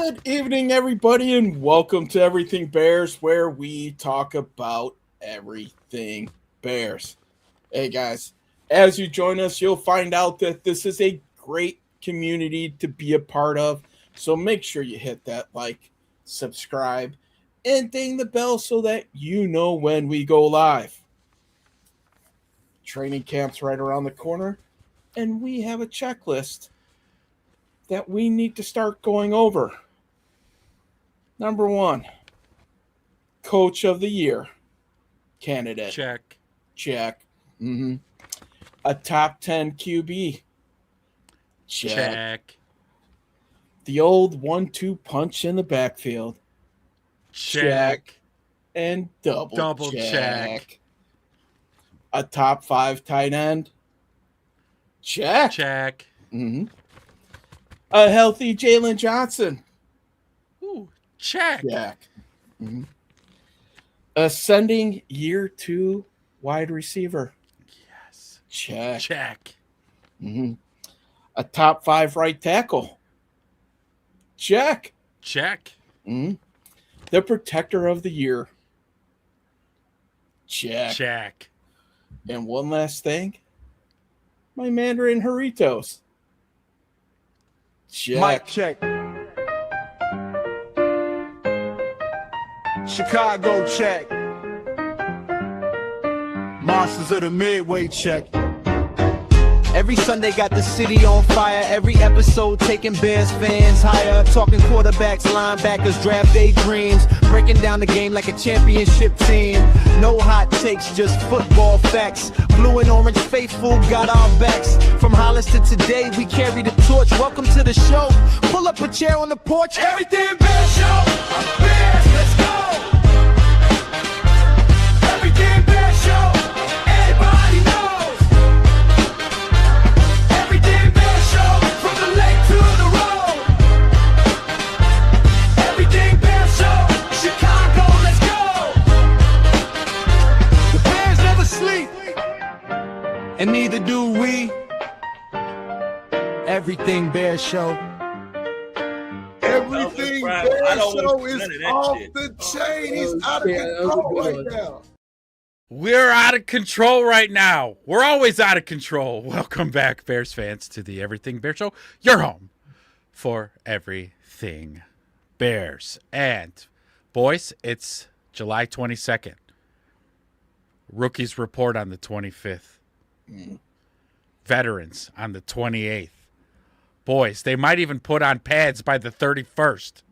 Good evening, everybody, and welcome to Everything Bears, where we talk about everything Bears. Hey, guys, as you join us, you'll find out that this is a great community to be a part of. So make sure you hit that like, subscribe, and ding the bell so that you know when we go live. Training camp's right around the corner, and we have a checklist that we need to start going over. Number one, Coach of the Year candidate. Check. Check. A top 10 QB. Check. The old 1-2 punch in the backfield. Check. And double check. A top 5 tight end. Check. Check. A healthy Jalen Johnson. Ooh, check. Check. Ascending year 2 wide receiver. Yes. Check. Check. A top 5 right tackle. Check. Check. The protector of the year. Check. Check. And one last thing. My Mandarin Doritos. Check. Mic check. Chicago check. Monsters of the Midway check. Every Sunday got the city on fire. Every episode taking Bears fans higher. Talking quarterbacks, linebackers, draft day dreams. Breaking down the game like a championship team. No hot takes, just football facts. Blue and orange faithful got our backs. From Halas to today, we carry the torch. Welcome to the show. Pull up a chair on the porch. Everything Bears show. Bears, let's go. Everything Bears show. Everybody knows. Everything Bears show. From the lake to the road. Everything Bears show. Chicago, let's go. The Bears never sleep. And neither do we. Everything Bears show. Everything I Bears don't show want is none of that off shit. the chain. He's out of control right now. We're out of control right now. We're always out of control. Welcome back, Bears fans, to the Everything Bears Show. Your home for everything Bears. And, boys, it's July 22nd. Rookies report on the 25th. Veterans on the 28th. Boys, they might even put on pads by the 31st.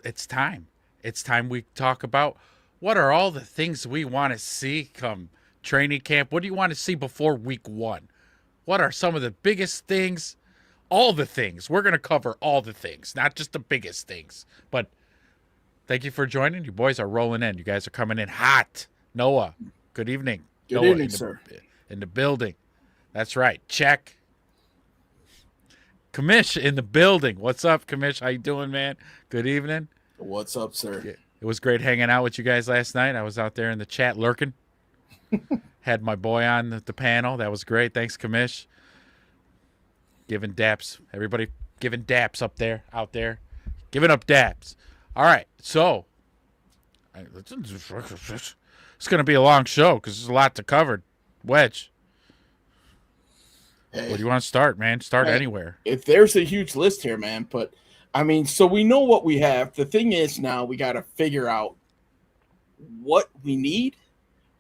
It's time. It's time we talk about what are all the things we want to see come training camp. What do you want to see before week 1? What are some of the biggest things? All the things. We're going to cover all the things, not just the biggest things. But thank you for joining. You boys are rolling in. You guys are coming in hot. Noah, good evening. Good Noah evening, sir. In the building. That's right. Check. Kamish in the building. What's up, Kamish? How you doing, man? Good evening. What's up, sir? It was great hanging out with you guys last night. I was out there in the chat lurking. Had my boy on the panel. That was great. Thanks, Kamish. Giving daps. Everybody giving daps out there. Giving up daps. All right. So, it's going to be a long show because there's a lot to cover. Wedge. Hey, Where do you want to start, man? Start anywhere. if there's a huge list here, man, but I mean, so we know what we have. The thing is now we got to figure out what we need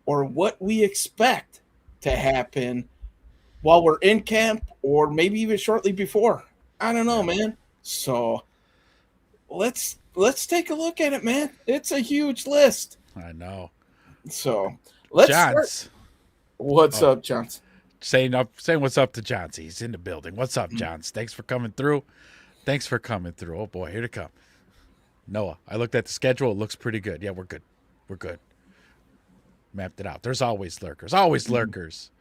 or what we expect to happen while we're in camp or maybe even shortly before. I don't know, man. So let's take a look at it, man. It's a huge list. I know. So let's start. Johns. What's up, Johnson? Saying what's up to Johns. He's in the building. What's up, Johns? Thanks for coming through. Oh, boy, here to come. Noah, I looked at the schedule. It looks pretty good. Yeah, we're good. Mapped it out. There's always lurkers.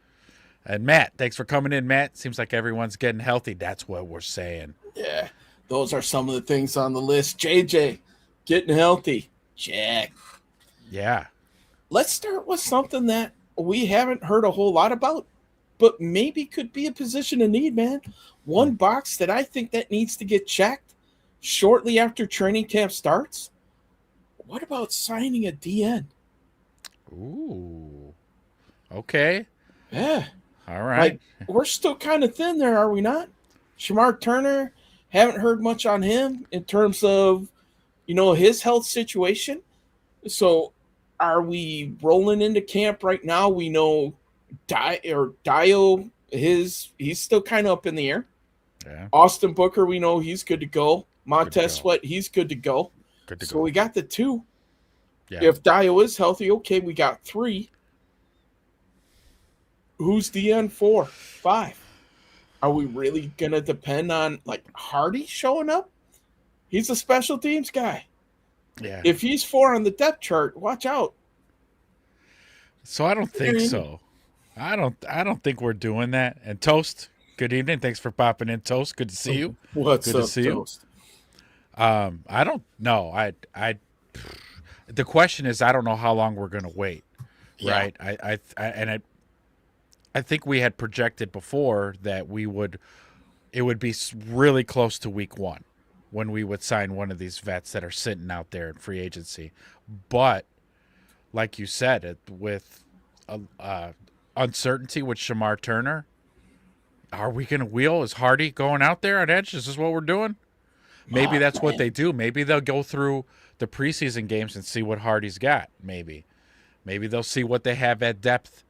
And Matt, thanks for coming in, Matt. Seems like everyone's getting healthy. That's what we're saying. Yeah, those are some of the things on the list. JJ, getting healthy. Check. Yeah. Let's start with something that we haven't heard a whole lot about, but maybe could be a position of need, man. One box that I think that needs to get checked shortly after training camp starts, what about signing a DN? Ooh. Okay. Yeah. All right. Like, we're still kind of thin there, are we not? Shamar Turner, haven't heard much on him in terms of, his health situation. So are we rolling into camp right now? We know Dio, he's still kind of up in the air. Yeah. Austin Booker, we know he's good to go. Montez go. Sweat, he's good to go. Good to So go. we got the 2. Yeah. If Dio is healthy, okay, we got 3. Who's DN 4, 5? Are we really going to depend on, like, Hardy showing up? He's a special teams guy. Yeah. If he's 4 on the depth chart, watch out. So I don't think so. I don't think we're doing that. And Toast, good evening. Thanks for popping in, Toast. Good to see you. What's good up, to see Toast? you. I don't know. The question is, I don't know how long we're going to wait. Yeah. Right? I think we had projected before that it would be really close to week 1 when we would sign one of these vets that are sitting out there in free agency. But like you said, with uncertainty with Shamar Turner, are we going to wheel? Is Hardy going out there on edge? Is this what we're doing? Maybe that's what they do. Maybe they'll go through the preseason games and see what Hardy's got. Maybe they'll see what they have at depth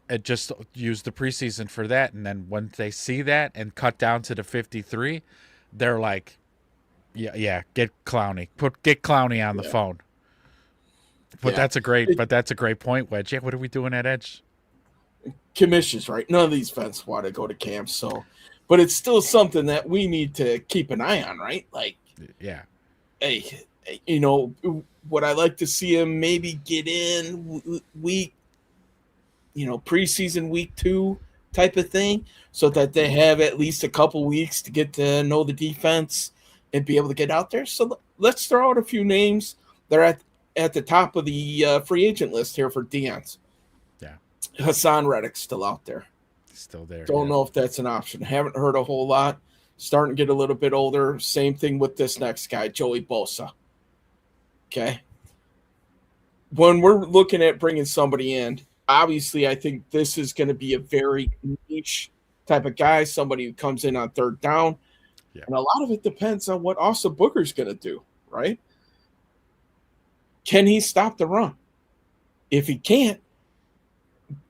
and just use the preseason for that. And then when they see that and cut down to the 53, they're like, yeah, get Clowney. Get Clowney on the phone. But that's a great point, Wedge. Yeah, what are we doing at edge? Commissions, right? None of these vets want to go to camp, but it's still something that we need to keep an eye on, right? Like, yeah. Hey, would I like to see him maybe get in week, preseason week 2 type of thing, so that they have at least a couple weeks to get to know the defense and be able to get out there. So let's throw out a few names. They're at the top of the free agent list here for DNs. Yeah. Hassan Reddick's still out there. Still there. Don't know if that's an option. Haven't heard a whole lot. Starting to get a little bit older. Same thing with this next guy, Joey Bosa. Okay. When we're looking at bringing somebody in, obviously I think this is going to be a very niche type of guy, somebody who comes in on third down. Yeah. And a lot of it depends on what Austin Booker's going to do, right? Can he stop the run? If he can't,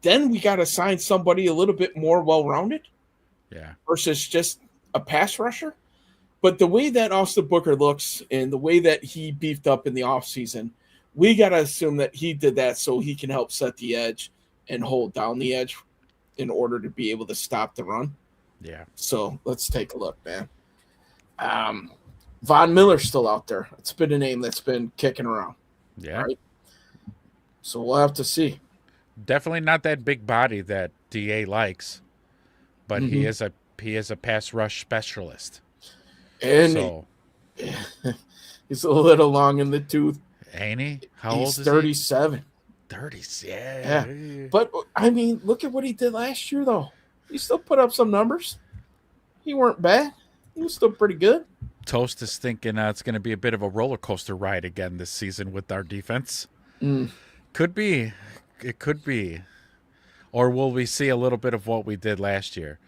then we got to sign somebody a little bit more well-rounded. Yeah. Versus just a pass rusher. But the way that Austin Booker looks and the way that he beefed up in the offseason, we got to assume that he did that so he can help set the edge and hold down the edge in order to be able to stop the run. Yeah. So let's take a look, man. Von Miller's still out there. It's been a name that's been kicking around. Yeah. Right? So we'll have to see. Definitely not that big body that DA likes, but he is a pass rush specialist. And he's a little long in the tooth. Ain't he? How old is he? 37. 30, yeah. But, I mean, look at what he did last year, though. He still put up some numbers. He weren't bad. He was still pretty good. Toast is thinking it's going to be a bit of a roller coaster ride again this season with our defense. Could be. It could be. Or will we see a little bit of what we did last year?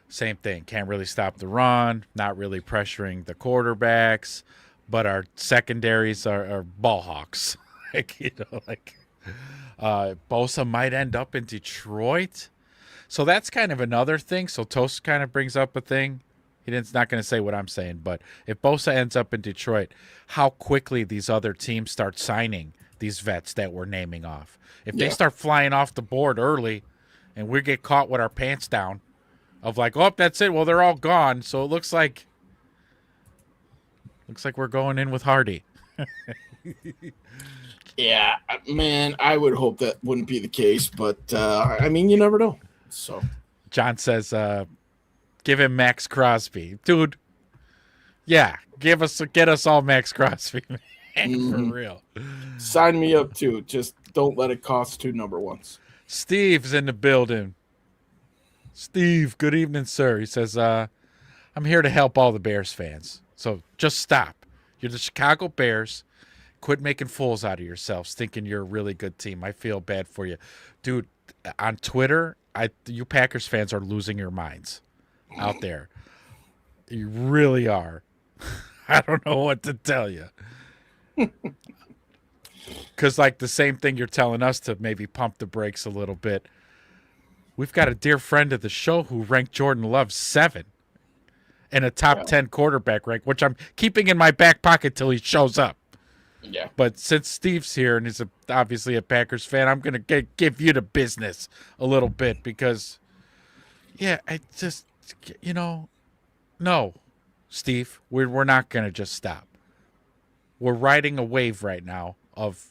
Same thing. Can't really stop the run. Not really pressuring the quarterbacks. But our secondaries are ball hawks. Bosa might end up in Detroit. So that's kind of another thing. So Toast kind of brings up a thing. He's not going to say what I'm saying. But if Bosa ends up in Detroit, how quickly these other teams start signing these vets that we're naming off. If they start flying off the board early and we get caught with our pants down of like, oh, that's it. Well, they're all gone. So it looks like we're going in with Hardy. Yeah, man, I would hope that wouldn't be the case. But, I mean, you never know. So John says, give him Max Crosby. Dude, yeah, get us all Max Crosby, man. For real. Sign me up, too. Just don't let it cost 2 number ones. Steve's in the building. Steve, good evening, sir. He says, I'm here to help all the Bears fans. So just stop. You're the Chicago Bears. Quit making fools out of yourselves, thinking you're a really good team. I feel bad for you. Dude, on Twitter, you Packers fans are losing your minds out there. You really are. I don't know what to tell you. Because, like, the same thing you're telling us to maybe pump the brakes a little bit. We've got a dear friend of the show who ranked Jordan Love 7 in a top 10 quarterback rank, which I'm keeping in my back pocket till he shows up. Yeah. But since Steve's here and he's obviously a Packers fan, I'm going to give you the business a little bit because, yeah, I just, no, Steve, we're not going to just stop. We're riding a wave right now of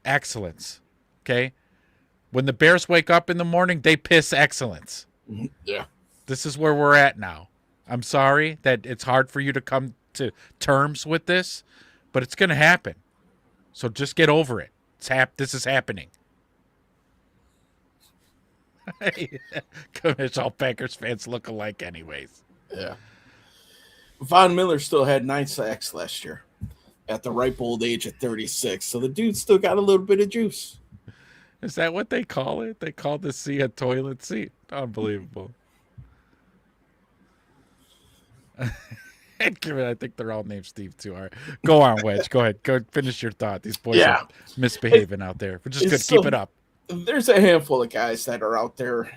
excellence, okay? When the Bears wake up in the morning, they piss excellence. Yeah. This is where we're at now. I'm sorry that it's hard for you to come to terms with this, but it's going to happen. So just get over it. This is happening. All Packers fans look alike anyways. Yeah. Von Miller still had 9 sacks last year at the ripe old age of 36. So the dude still got a little bit of juice. Is that what they call it? They call the seat a toilet seat? Unbelievable. I think they're all named Steve too. All right. Go on, Wedge. Go ahead. Go finish your thought. These boys are misbehaving out there. But just good. Keep it up. There's a handful of guys that are out there.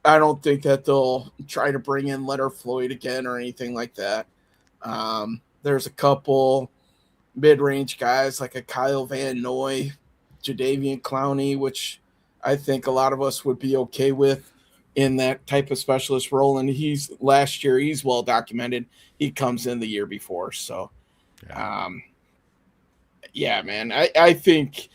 I don't think that they'll try to bring in Leonard Floyd again or anything like that. There's a couple mid-range guys like a Kyle Van Noy, Jadeveon Clowney, which I think a lot of us would be okay with in that type of specialist role. And he's well documented. He comes in the year before. So, yeah, man, I think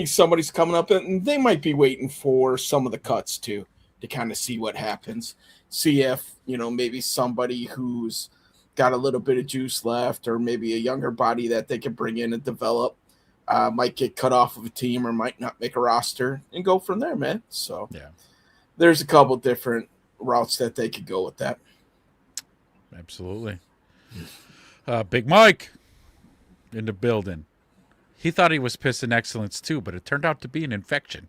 somebody's coming up and they might be waiting for some of the cuts too, to kind of see what happens. See if, maybe somebody who's got a little bit of juice left or maybe a younger body that they can bring in and develop might get cut off of a team or might not make a roster and go from there, man. So there's a couple different routes that they could go with that. Absolutely. Big Mike in the building. He thought he was pissing excellence too, but it turned out to be an infection.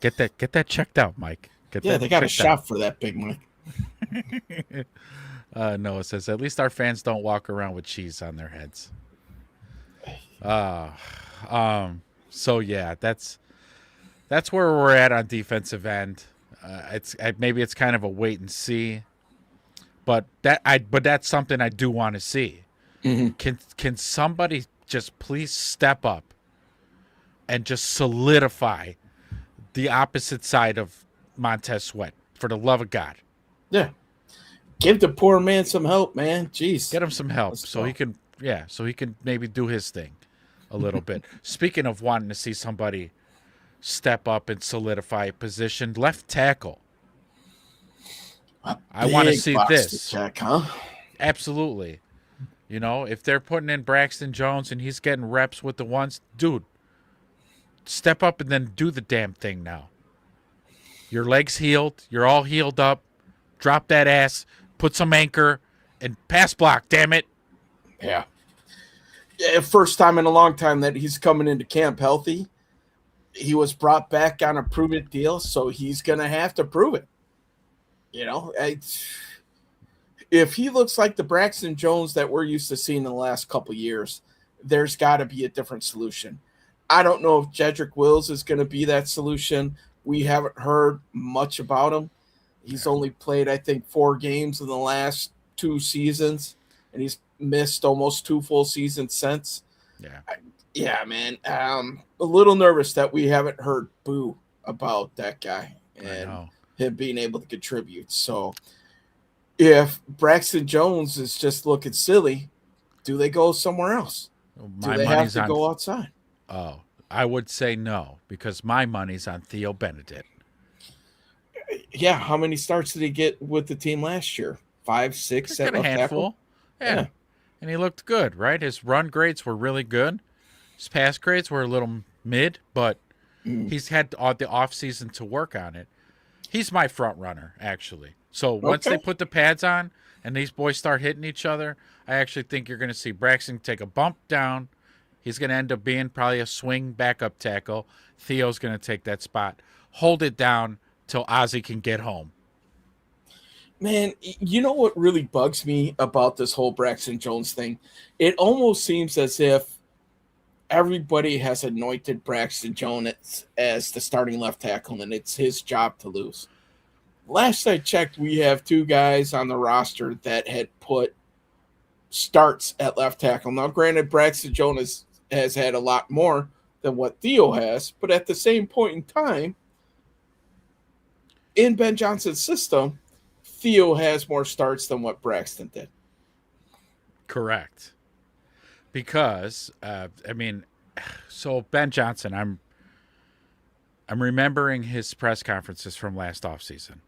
Get that checked out, Mike. They got a shot for that, Big Mike. Noah says, at least our fans don't walk around with cheese on their heads. So yeah, that's where we're at on defensive end. Maybe it's kind of a wait and see, but that's something I do want to see. Mm-hmm. Can somebody just please step up and just solidify the opposite side of Montez Sweat, for the love of God? Yeah. Give the poor man some help, man. Jeez. Get him some help so he can maybe do his thing a little bit. Speaking of wanting to see somebody step up and solidify a position, left tackle. I want to see this. Check, huh? Absolutely. If they're putting in Braxton Jones and he's getting reps with the ones, dude, step up and then do the damn thing now. Your leg's healed. You're all healed up. Drop that ass. Put some anchor and pass block, damn it. Yeah. First time in a long time that he's coming into camp healthy. He was brought back on a prove-it deal, so he's going to have to prove it. If he looks like the Braxton Jones that we're used to seeing in the last couple of years, there's got to be a different solution. I don't know if Jedrick Wills is going to be that solution. We haven't heard much about him. He's only played, I think, 4 games in the last 2 seasons, and he's missed almost 2 full seasons since. Yeah, man. A little nervous that we haven't heard boo about that guy and him being able to contribute. So if Braxton Jones is just looking silly, do they go somewhere else? Do they have to go outside? Oh, I would say no, because my money's on Theo Benedict. Yeah, how many starts did he get with the team last year? 5, 6, a handful. Yeah. And he looked good, right? His run grades were really good. His pass grades were a little mid, but he's had the offseason to work on it. He's my front runner, actually. So once they put the pads on and these boys start hitting each other, I actually think you're going to see Braxton take a bump down. He's going to end up being probably a swing backup tackle. Theo's going to take that spot, hold it down till Ozzie can get home. Man, you know what really bugs me about this whole Braxton Jones thing? It almost seems as if everybody has anointed Braxton Jones as the starting left tackle, and it's his job to lose. Last I checked, we have 2 guys on the roster that had put starts at left tackle. Now, granted, Braxton Jones has had a lot more than what Theo has, but at the same point in time, in Ben Johnson's system, Theo has more starts than what Braxton did. Correct. Because, so Ben Johnson, I'm remembering his press conferences from last offseason.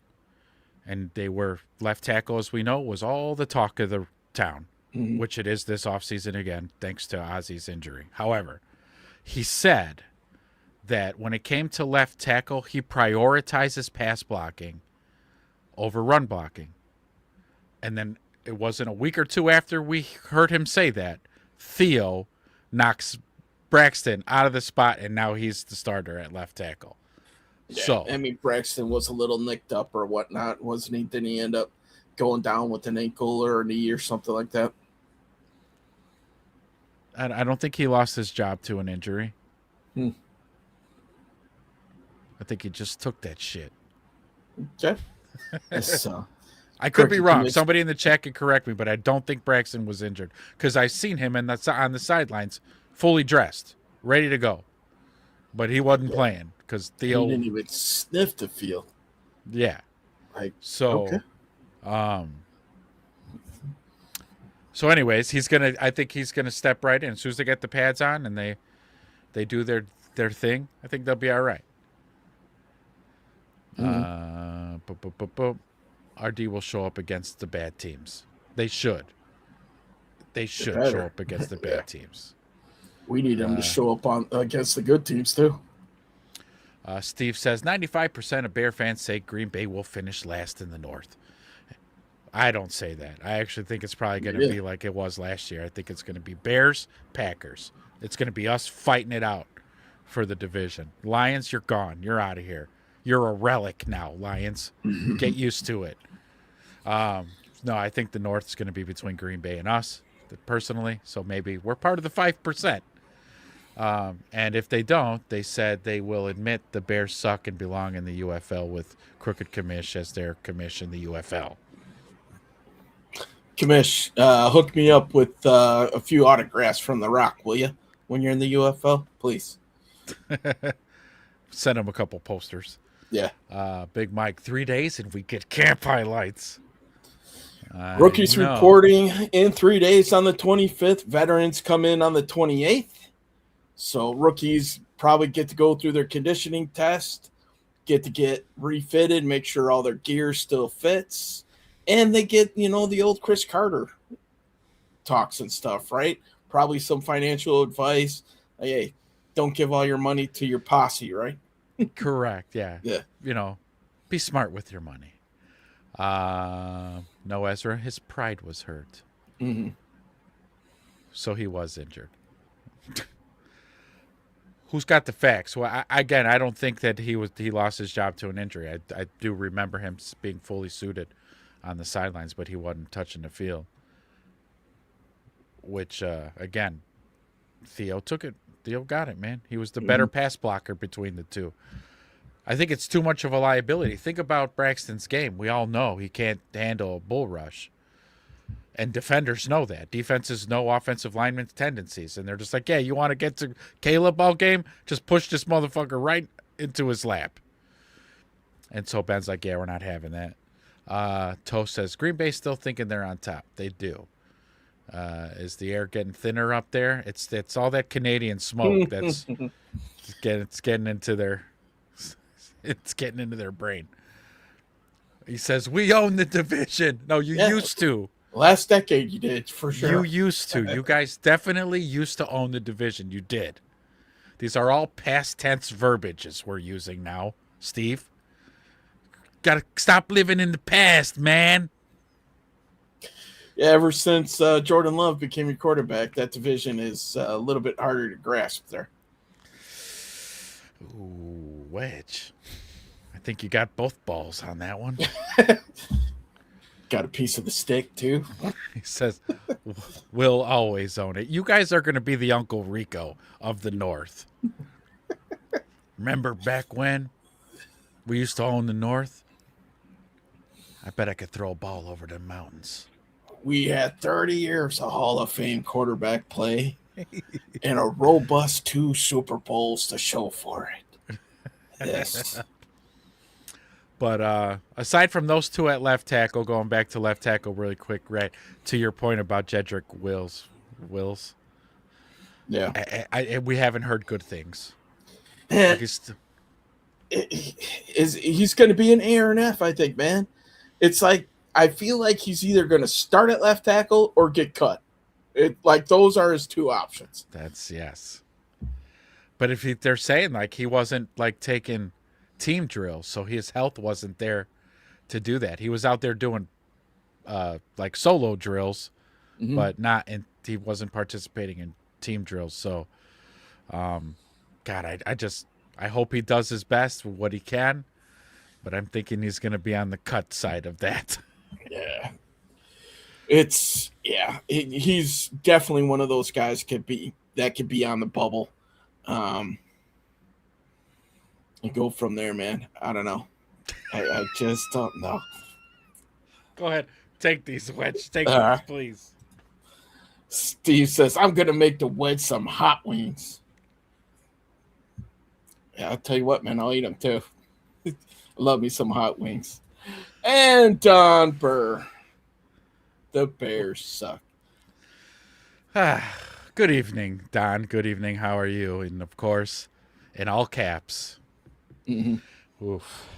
And they were left tackle, as we know, was all the talk of the town, which it is this offseason again, thanks to Ozzie's injury. However, he said that when it came to left tackle, he prioritizes pass blocking over run blocking. And then it wasn't a week or 2 after we heard him say that, Theo knocks Braxton out of the spot, and now he's the starter at left tackle. Yeah, So I mean, Braxton was a little nicked up or whatnot, wasn't he? Didn't he end up going down with an ankle or a knee or something like that? I don't think he lost his job to an injury. I think he just took that shit. Okay. I could be wrong. Somebody in the chat can correct me, but I don't think Braxton was injured because I've seen him on the sidelines, fully dressed, ready to go. But he wasn't playing because Theo he didn't even sniff the field. Yeah. Okay. So anyways, I think he's gonna step right in. As soon as they get the pads on and they do their thing, I think they'll be all right. RD will show up against the bad teams. They should. They should show up against the bad teams. We need them to show up against the good teams too. Steve says 95% of Bear fans say Green Bay will finish last in the North. I don't say that. I actually think it's probably going to be like it was last year. I think it's going to be Bears, Packers. It's going to be us fighting it out for the division. Lions, you're gone. You're out of here. You're a relic now, Lions. Get used to it. No, I think the North is going to be between Green Bay and us, personally. So maybe we're part of the 5%. And if they don't, they said they will admit the Bears suck and belong in the UFL with Crooked Commish as their commish in the UFL. Commish, hook me up with a few autographs from The Rock, will you? When you're in the UFL, please. Send him a couple posters. Yeah. Big Mike, 3 days and we get camp highlights. Rookies reporting in 3 days on the 25th. Veterans come in on the 28th. So rookies probably get to go through their conditioning test, get refitted, make sure all their gear still fits. And they get, the old Chris Carter talks and stuff, right? Probably some financial advice. Hey, don't give all your money to your posse, right? Correct, yeah. Yeah. Be smart with your money. No, Ezra, his pride was hurt. So he was injured. Who's got the facts? Well, I don't think that he lost his job to an injury. I do remember him being fully suited on the sidelines, but he wasn't touching the field. Which, again, Theo took it. Theo got it, man. He was the better pass blocker between the two. I think it's too much of a liability. Think about Braxton's game. We all know he can't handle a bull rush. And defenders know that. Defenses know offensive linemen's tendencies. And they're just like, yeah, you want to get to Caleb all game? Just push this motherfucker right into his lap. And so Ben's like, yeah, we're not having that. Toast says, Green Bay's still thinking they're on top. They do. Is the air getting thinner up there? It's all that Canadian smoke that's getting into their brain. He says, we own the division. No, you used to. Last decade you did, for sure. You used to. You guys definitely used to own the division. You did. These are all past tense verbiages we're using now, Steve. Gotta stop living in the past, man. Yeah, ever since Jordan Love became your quarterback, that division is a little bit harder to grasp there. Ooh, Wedge. I think you got both balls on that one. Got a piece of the stick, too. He says, we'll always own it. You guys are going to be the Uncle Rico of the North. Remember back when we used to own the North? I bet I could throw a ball over the mountains. We had 30 years of Hall of Fame quarterback play and a robust 2 Super Bowls to show for it. Yes. But aside from those two at left tackle, going back to left tackle really quick, right, to your point about Jedrick Wills. Yeah. We haven't heard good things. He's going to be an A or an F, I think, man. It's like, I feel like he's either going to start at left tackle or get cut. Those are his 2 options. That's yes. But if they're saying like he wasn't like taking team drills, so his health wasn't there to do that. He was out there doing like solo drills, but he wasn't participating in team drills. So, God, I hope he does his best with what he can, but I'm thinking he's going to be on the cut side of that. Yeah. He's definitely one of those guys could be on the bubble. And go from there, man. I don't know. I just don't know. Go ahead. Take these, Wedge. Take these, please. Steve says, I'm going to make the Wedge some hot wings. Yeah, I'll tell you what, man. I'll eat them, too. I love me some hot wings. And Don Burr. The Bears suck. Good evening, Don. Good evening. How are you? And, of course, in all caps. Mm-hmm. Oof.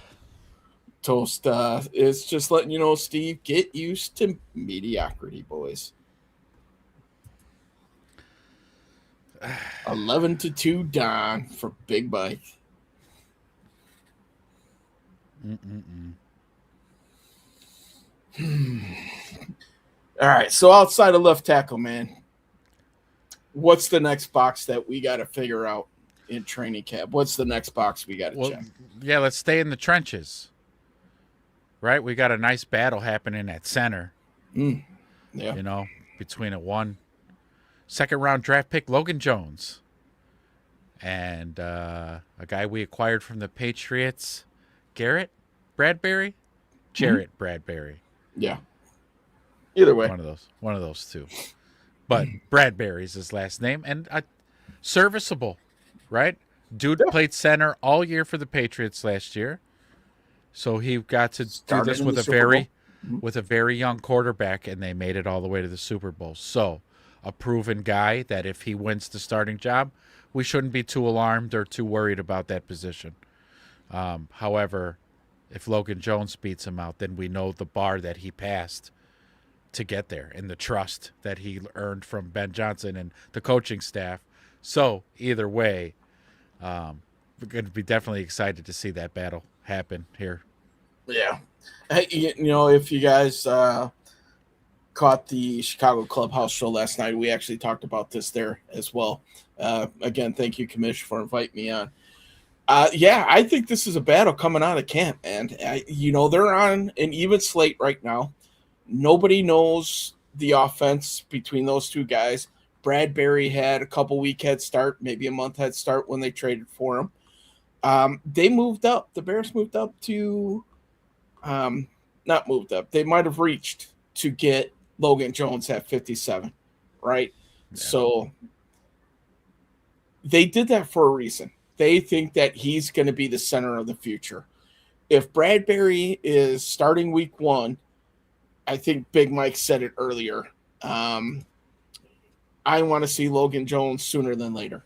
Toast is just letting you know, Steve, get used to mediocrity, boys. 11-2 Don for Big Mike. All right, so outside of left tackle, man, what's the next box that we got to figure out in training camp? What's the next box we got to check? Yeah, let's stay in the trenches. Right? We got a nice battle happening at center. Yeah. You know, between a second-round draft pick, Logan Jones, and a guy we acquired from the Patriots, Jarrett Bradbury. Yeah. Either way. One of those two. But Bradbury's his last name, and serviceable, right? Dude played center all year for the Patriots last year, so he got to do this with a very young quarterback, and they made it all the way to the Super Bowl. So, a proven guy that if he wins the starting job, we shouldn't be too alarmed or too worried about that position. However, if Logan Jones beats him out, then we know the bar that he passed to get there and the trust that he earned from Ben Johnson and the coaching staff. So either way, we're going to be definitely excited to see that battle happen here. Yeah. Hey, you know, if you guys caught the Chicago Clubhouse show last night, we actually talked about this there as well. Again, thank you, Commish, for inviting me on. Yeah, I think this is a battle coming out of camp, man. They're on an even slate right now. Nobody knows the offense between those two guys. Bradbury had a couple week head start, maybe a month head start when they traded for him. They moved up. The Bears moved up to not moved up. They might have reached to get Logan Jones at 57, right? Yeah. So they did that for a reason. They think that he's going to be the center of the future. If Bradbury is starting week 1, I think Big Mike said it earlier. I want to see Logan Jones sooner than later,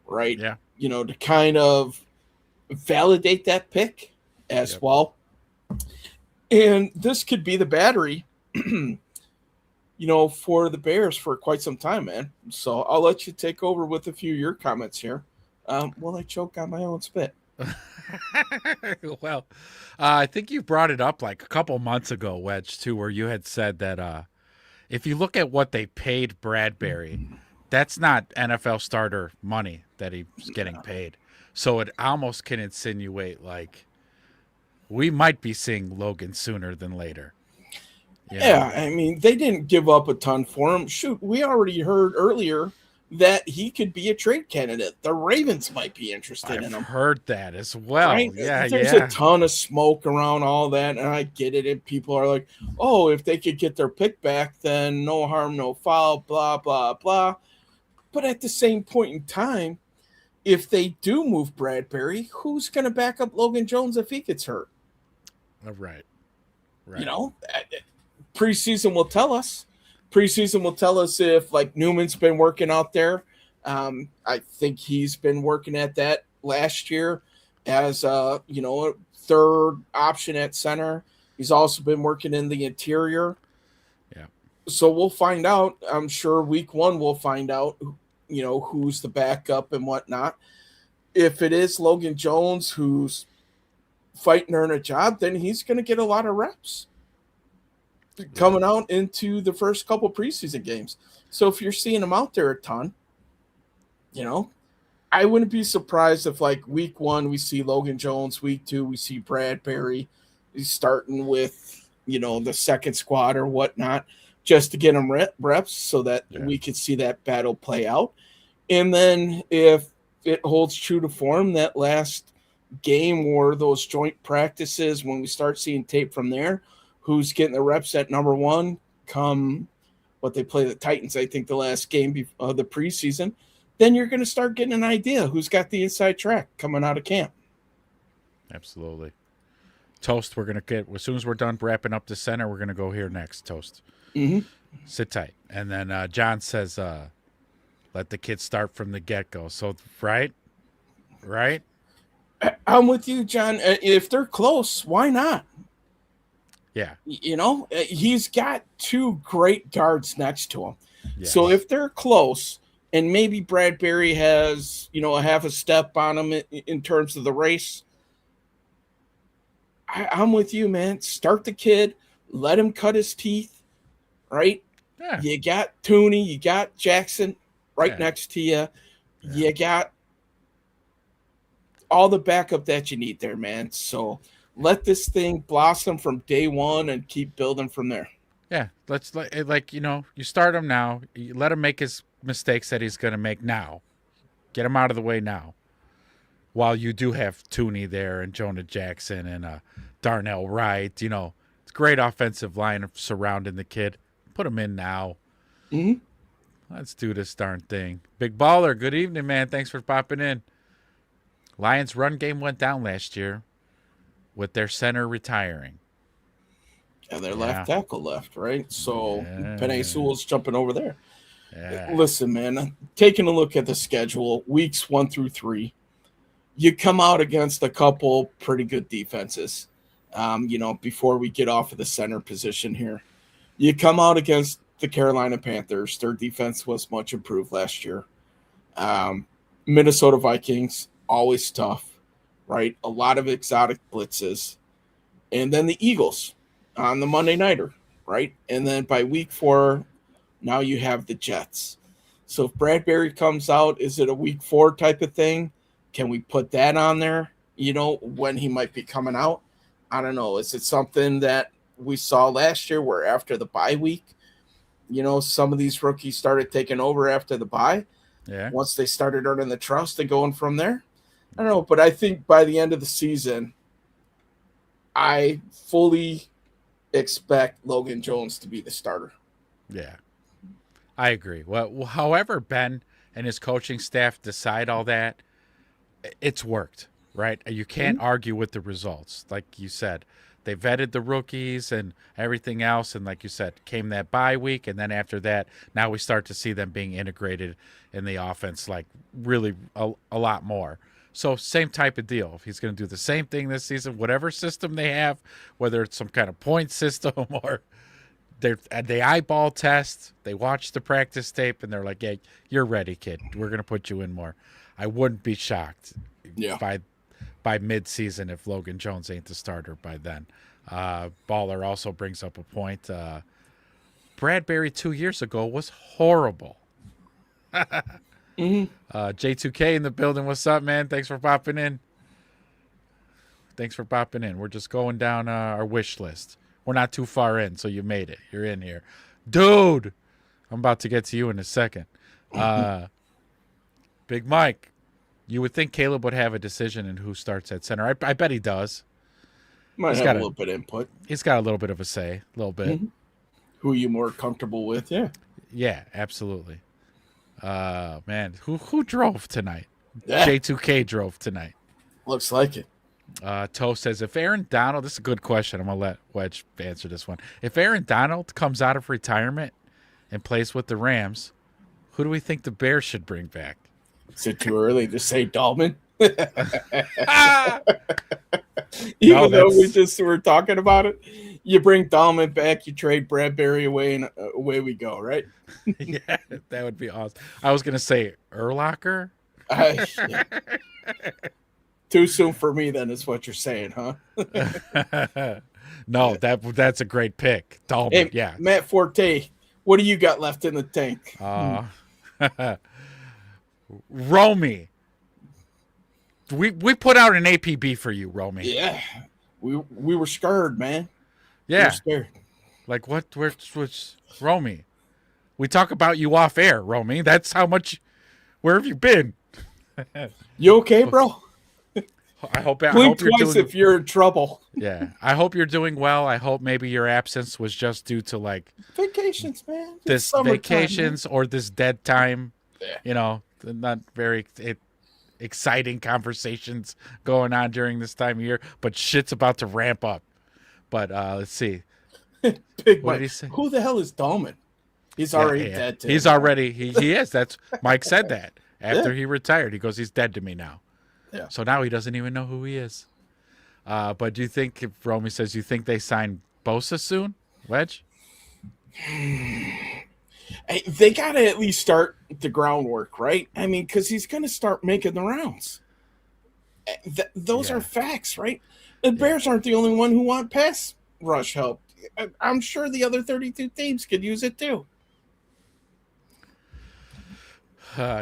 right? Yeah. To kind of validate that pick as well. And this could be the battery, for the Bears for quite some time, man. So I'll let you take over with a few of your comments here. While I choke on my own spit. Well, I think you brought it up like a couple months ago, Wedge, too, where you had said that if you look at what they paid Bradbury, that's not NFL starter money that he's getting paid. So it almost can insinuate like we might be seeing Logan sooner than later. You know? Yeah, I mean, they didn't give up a ton for him. Shoot, we already heard earlier that he could be a trade candidate. The Ravens might be interested in I've him. heard that as well. Right? Yeah, There's a ton of smoke around all that, and I get it. And people are like, oh, if they could get their pick back, then no harm, no foul, blah, blah, blah. But at the same point in time, if they do move Bradbury, who's going to back up Logan Jones if he gets hurt? Right. You know, preseason will tell us. Preseason will tell us if, like, Newman's been working out there. I think he's been working at that last year as a third option at center. He's also been working in the interior. Yeah. So we'll find out. I'm sure week 1 we'll find out, who's the backup and whatnot. If it is Logan Jones who's fighting to earn a job, then he's going to get a lot of reps coming out into the first couple preseason games. So if you're seeing him out there a ton, I wouldn't be surprised if, like, week 1 we see Logan Jones, week 2 we see Bradbury. He's starting with, the second squad or whatnot, just to get him reps so that we could see that battle play out. And then if it holds true to form, that last game or those joint practices, when we start seeing tape from there, who's getting the reps at number 1 come what they play the Titans, I think, the last game of the preseason, then you're going to start getting an idea who's got the inside track coming out of camp. Absolutely. Toast, we're going to get, as soon as we're done wrapping up the center, we're going to go here next, Toast. Mm-hmm. Sit tight. And then John says, let the kids start from the get-go. So, right? I'm with you, John. If they're close, why not? Yeah. He's got 2 great guards next to him. Yes. So if they're close and maybe Bradbury has, a half a step on him in terms of the race, I'm with you, man. Start the kid. Let him cut his teeth, right? Yeah. You got Tooney. You got Jackson right next to you. Yeah. You got all the backup that you need there, man. So let this thing blossom from day 1 and keep building from there. Yeah, let's you start him now. You let him make his mistakes that he's going to make now. Get him out of the way now. While you do have Tooney there and Jonah Jackson and Darnell Wright, it's a great offensive line surrounding the kid. Put him in now. Mm-hmm. Let's do this darn thing. Big Baller, good evening, man. Thanks for popping in. Lions' run game went down last year with their center retiring. And their left tackle left, right? So Penei Sewell's jumping over there. Yeah. Listen, man, taking a look at the schedule, weeks 1 through 3, you come out against a couple pretty good defenses. Before we get off of the center position here, you come out against the Carolina Panthers. Their defense was much improved last year. Minnesota Vikings, always tough, right? A lot of exotic blitzes. And then the Eagles on the Monday Nighter, right? And then by week 4, now you have the Jets. So if Bradbury comes out, is it a week 4 type of thing? Can we put that on there, when he might be coming out? I don't know. Is it something that we saw last year where after the bye week, some of these rookies started taking over after the bye? Yeah. Once they started earning the trust and going from there? I don't know. But I think by the end of the season, I fully expect Logan Jones to be the starter. Yeah, I agree. Well, however Ben and his coaching staff decide all that, it's worked, right? You can't argue with the results. Like you said, they vetted the rookies and everything else, and like you said, came that bye week, and then after that, now we start to see them being integrated in the offense, like really a lot more. So same type of deal. If he's going to do the same thing this season, whatever system they have, whether it's some kind of point system or they eyeball test, they watch the practice tape, and they're like, "Yeah, you're ready, kid. We're going to put you in more." I wouldn't be shocked by by mid-season if Logan Jones ain't the starter by then. Baller also brings up a point. Bradbury 2 years ago was horrible. J2K in the building. What's up, man? Thanks for popping in. We're just going down our wish list. We're not too far in, so you made it. You're in here. Dude, I'm about to get to you in a second. Big Mike, you would think Caleb would have a decision in who starts at center. I bet he does. Might have a little bit of input. He's got a little bit of a say, a little bit. Who are you more comfortable with? Yeah. Yeah, absolutely. Man, who drove tonight? Yeah. J2K drove tonight. Looks like it. Toast says, if Aaron Donald, this is a good question. I'm going to let Wedge answer this one. If Aaron Donald comes out of retirement and plays with the Rams, who do we think the Bears should bring back? Is it too early to say Dahlman? No, though we just were talking about it, you bring Dahlman back, you trade Bradbury away, and away we go, right? Yeah, that would be awesome. I was going to say Urlacher. Yeah. Too soon for me, then, is what you're saying, huh? No, that's a great pick. Dahlman, Hey, yeah. Matt Forte, what do you got left in the tank? Romy. We put out an APB for you, Romy. Yeah. We were scared, man. Yeah. We were scared. Like what? Where's Romy? We talk about you off air, Romy. That's how much. Where have you been? You okay, bro? I hope Blink you're twice doing. if you're in trouble. Yeah, I hope you're doing well. I hope maybe your absence was just due to like Vacations, man. It's this summertime, vacations or this dead time. Yeah. You know, not very exciting conversations going on during this time of year, but shit's about to ramp up. But let's see. Big What Mike. did he say? Who the hell is Dahlman? He's already dead. To He's him. already he is. That's Mike said that after he retired. He goes, he's dead to me now. Yeah. So now he doesn't even know who he is. But do you think, if Romy says, you think they sign Bosa soon, Wedge? Hey, they got to at least start the groundwork, right? I mean, because he's going to start making the rounds. Those are facts, right? The Bears aren't the only one who want pass rush help. I'm sure the other 32 teams could use it too.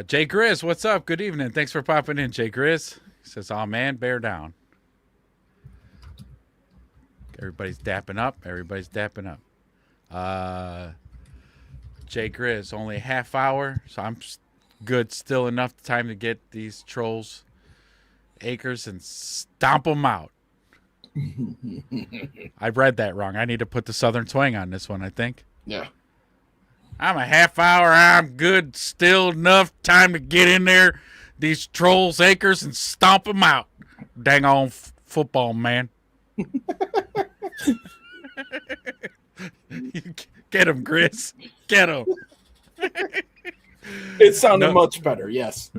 Jay Grizz, what's up? Good evening. Thanks for popping in, Jay Grizz. He says, oh, man, bear down. Everybody's dapping up. Jay Grizz, only a half hour, so I'm good. Still enough time to get these trolls acres and stomp them out. I read that wrong. I need to put the Southern twang on this one, I think. Yeah. I'm a half hour. I'm good. Still enough time to get in there, these trolls acres, and stomp them out. Dang on football, man. Get him, Chris. Get him. It sounded much better, yes.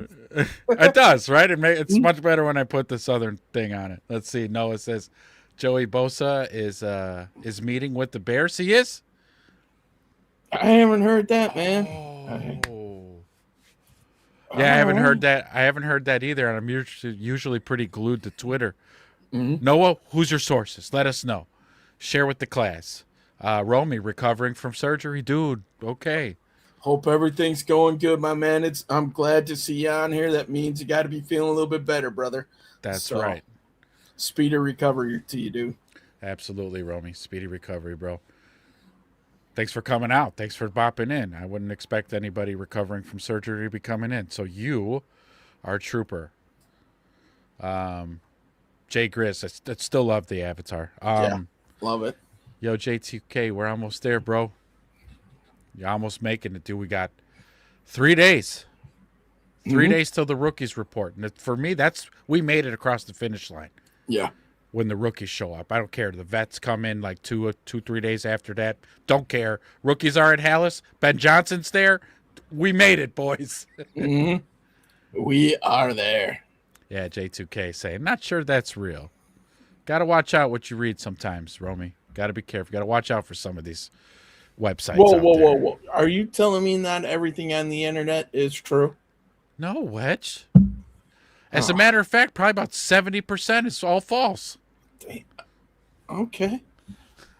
It does, right? It's much better when I put the Southern thing on it. Let's see. Noah says Joey Bosa is meeting with the Bears. He is? I haven't heard that, man. Yeah, I haven't heard that. I haven't heard that either, and I'm usually pretty glued to Twitter. Mm-hmm. Noah, who's your sources? Let us know. Share with the class. Romy, recovering from surgery. Dude, okay. Hope everything's going good, my man. I'm glad to see you on here. That means you got to be feeling a little bit better, brother. That's right. Speedy recovery to you, dude. Absolutely, Romy. Speedy recovery, bro. Thanks for coming out. Thanks for bopping in. I wouldn't expect anybody recovering from surgery to be coming in. So you are a trooper. Jay Grizz, I still love the avatar. Yeah, love it. Yo, J2K, we're almost there, bro. You're almost making it, dude. We got 3 days. 3 days till the rookies report. And for me, we made it across the finish line. Yeah. When the rookies show up. I don't care. The vets come in like 3 days after that. Don't care. Rookies are at Halas. Ben Johnson's there. We made it, boys. Mm-hmm. We are there. Yeah, J2K saying, not sure that's real. Got to watch out what you read sometimes, Romy. Got to be careful. Got to watch out for some of these websites. Whoa. Are you telling me not everything on the internet is true? No, Wedge. As a matter of fact, probably about 70% is all false. Okay.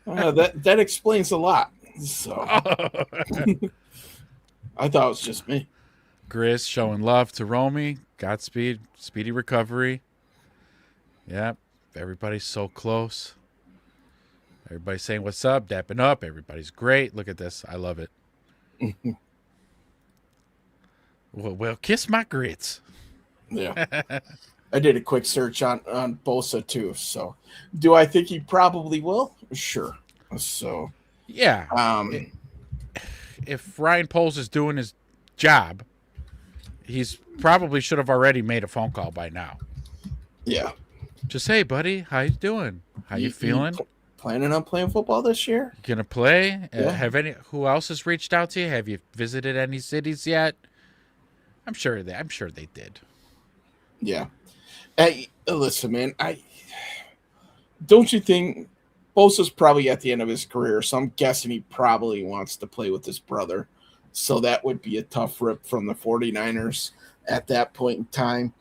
That explains a lot. So I thought it was just me. Grizz showing love to Romy. Godspeed. Speedy recovery. Yep. Everybody's so close. Everybody's saying what's up, dapping up. Everybody's great. Look at this. I love it. Well, kiss my grits. Yeah. I did a quick search on Bosa too. So do I think he probably will? Sure. So yeah. If Ryan Poles is doing his job, he's probably should have already made a phone call by now. Yeah. Just, hey, buddy, how you doing? How you feeling? Planning on playing football this year? Gonna play? Yeah. Who else has reached out to you? Have you visited any cities yet? I'm sure they did. Yeah. Hey, listen, man. Don't you think Bosa's probably at the end of his career? So I'm guessing he probably wants to play with his brother. So that would be a tough rip from the 49ers at that point in time.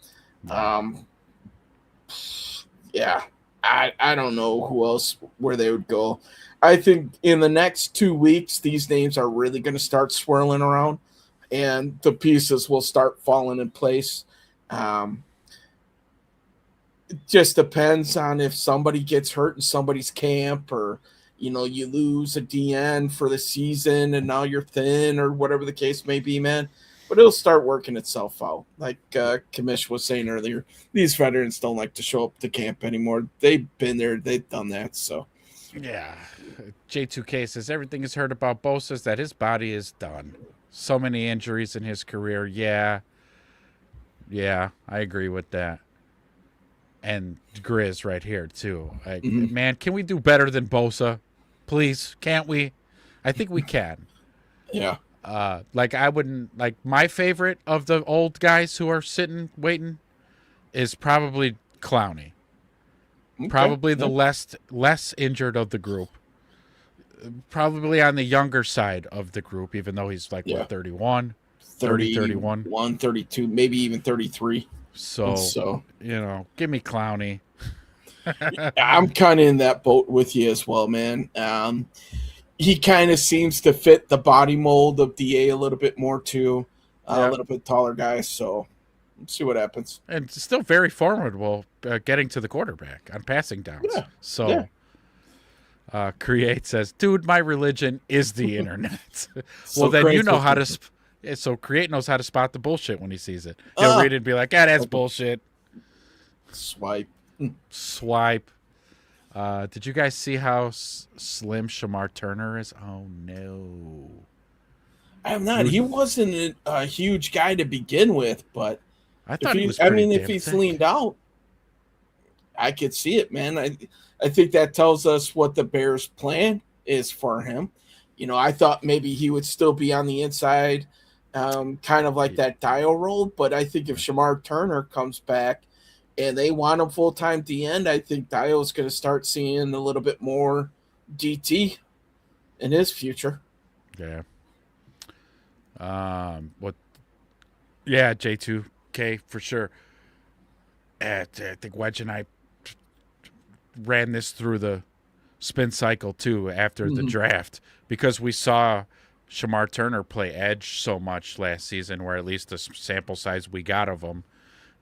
Yeah. I don't know who else where they would go. I think in the next 2 weeks, these names are really going to start swirling around, and the pieces will start falling in place. It just depends on if somebody gets hurt in somebody's camp, or you lose a DN for the season and now you're thin, or whatever the case may be, man. But it'll start working itself out. Like Kamish was saying earlier, these veterans don't like to show up to camp anymore. They've been there. They've done that. So, yeah. J2K says everything is heard about Bosa is that his body is done. So many injuries in his career. Yeah, I agree with that. And Grizz right here, too. Man, can we do better than Bosa? Please, can't we? I think we can. Yeah. I wouldn't like my favorite of the old guys who are sitting waiting is probably Clowney. Okay. Probably the less injured of the group. Probably on the younger side of the group, even though he's 31, 31, 32, maybe even 33. So give me Clowney. I'm kind of in that boat with you as well, man. He kind of seems to fit the body mold of DA a little bit more too. A little bit taller guy, so let's see what happens. And still very formidable getting to the quarterback on passing downs. Yeah. So Create says, dude, my religion is the internet. Well, then you know how to so Create knows how to spot the bullshit when he sees it. He'll read it and be like, that's bullshit. Swipe. Did you guys see how slim Shamar Turner is? Oh, no. I have not. He wasn't a huge guy to begin with, but I thought he was pretty if he's leaned out, I could see it, man. I think that tells us what the Bears' plan is for him. I thought maybe he would still be on the inside, kind of like that Dio role, but I think if Shamar Turner comes back and they want him full-time at the end, I think Dio's going to start seeing a little bit more DT in his future. Yeah. Yeah, J2K for sure. I think Wedge and I ran this through the spin cycle too after the draft, because we saw Shamar Turner play edge so much last season, where at least the sample size we got of him,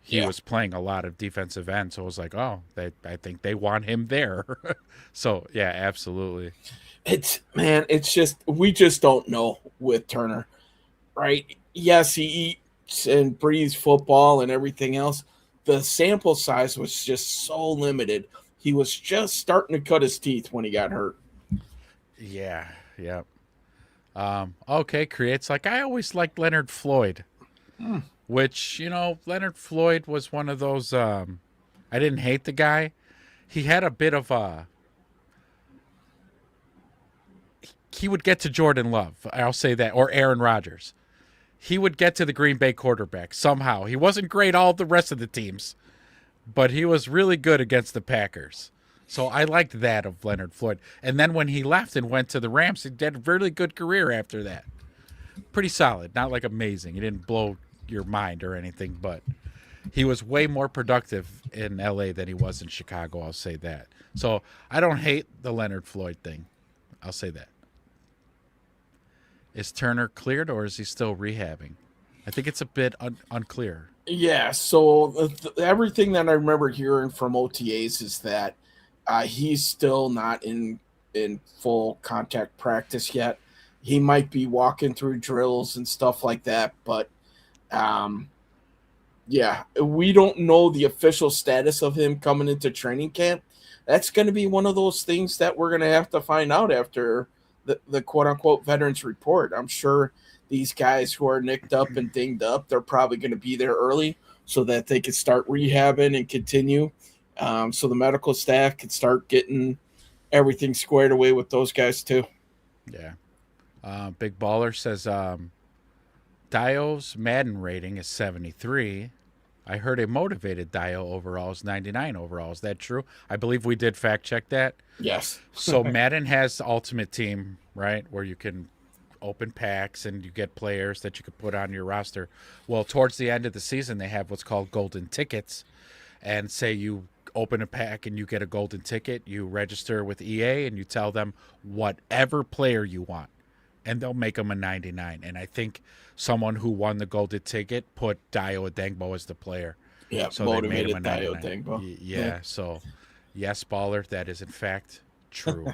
he was playing a lot of defensive end. So it was like, I think they want him there. So yeah, absolutely. It's just, we just don't know with Turner, right? Yes, he eats and breathes football and everything else. The sample size was just so limited. He was just starting to cut his teeth when he got hurt. Yeah. Okay, Create's like, I always liked Leonard Floyd. Which, Leonard Floyd was one of those, I didn't hate the guy. He had a bit of he would get to Jordan Love, I'll say that, or Aaron Rodgers. He would get to the Green Bay quarterback somehow. He wasn't great all the rest of the teams, but he was really good against the Packers. So I liked that of Leonard Floyd. And then when he left and went to the Rams, he did a really good career after that. Pretty solid, not like amazing. He didn't blow your mind or anything, but He was way more productive in LA than he was in Chicago, I'll say that. So I don't hate the Leonard Floyd thing. I'll say that. Is Turner cleared or is he still rehabbing? I think it's a bit unclear. Yeah, so everything that I remember hearing from OTAs is that he's still not in full contact practice yet. He might be walking through drills and stuff like that, but yeah, we don't know the official status of him coming into training camp. That's going to be one of those things that we're going to have to find out after the quote-unquote veterans report. I'm sure these guys who are nicked up and dinged up, they're probably going to be there early so that they can start rehabbing and continue. So the medical staff can start getting everything squared away with those guys too. Yeah. Big Baller says Dio's Madden rating is 73. I heard a motivated Dio overall is 99 overall. Is that true? I believe we did fact check that. Yes. So Madden has the Ultimate Team, right, where you can open packs and you get players that you could put on your roster. Well, towards the end of the season, they have what's called golden tickets. And say you open a pack and you get a golden ticket, you register with EA and you tell them whatever player you want, and they'll make them a 99. And I think someone who won the golden ticket put Dio Adengbo as the player. Yeah, so they made him a Dio 99. Adengbo. Yeah, so yes, Baller, that is in fact true.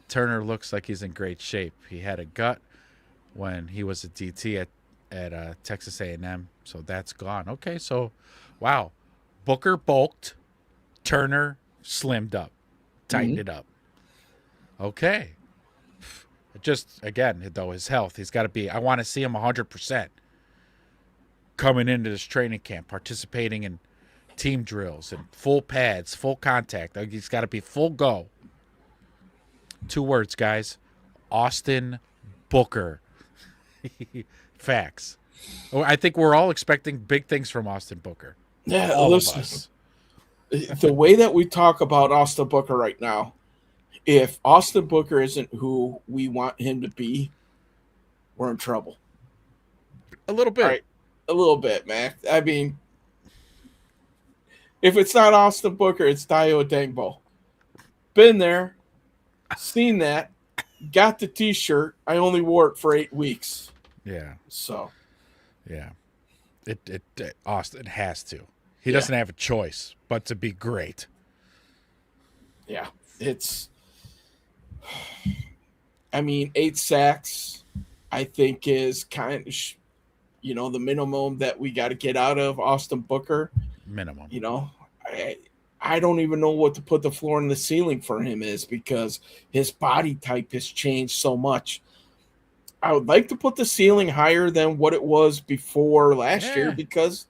Turner looks like he's in great shape. He had a gut when he was a DT at Texas A&M, so that's gone. Okay, so wow, Booker bulked, Turner slimmed up, tightened it up. Okay, just again though, his health, he's got to be. I want to see him 100% coming into this training camp, participating in team drills and full pads, full contact. He's got to be full go. 2 words, guys. Austin Booker. Facts. I think we're all expecting big things from Austin Booker. Yeah, all listen, of us. The way that we talk about Austin Booker right now, if Austin Booker isn't who we want him to be, we're in trouble. A little bit. Right? A little bit, man. I mean, if it's not Austin Booker, it's Dio Adengbo. Been there, seen that, got the T-shirt. I only wore it for 8 weeks. Yeah. So. Yeah. It Austin has to. He doesn't have a choice but to be great. Yeah. It's, I mean, 8 sacks, I think, is kind of, the minimum that we got to get out of Austin Booker. Minimum. I don't even know what to put the floor and the ceiling for him is, because his body type has changed so much. I would like to put the ceiling higher than what it was before last year, because,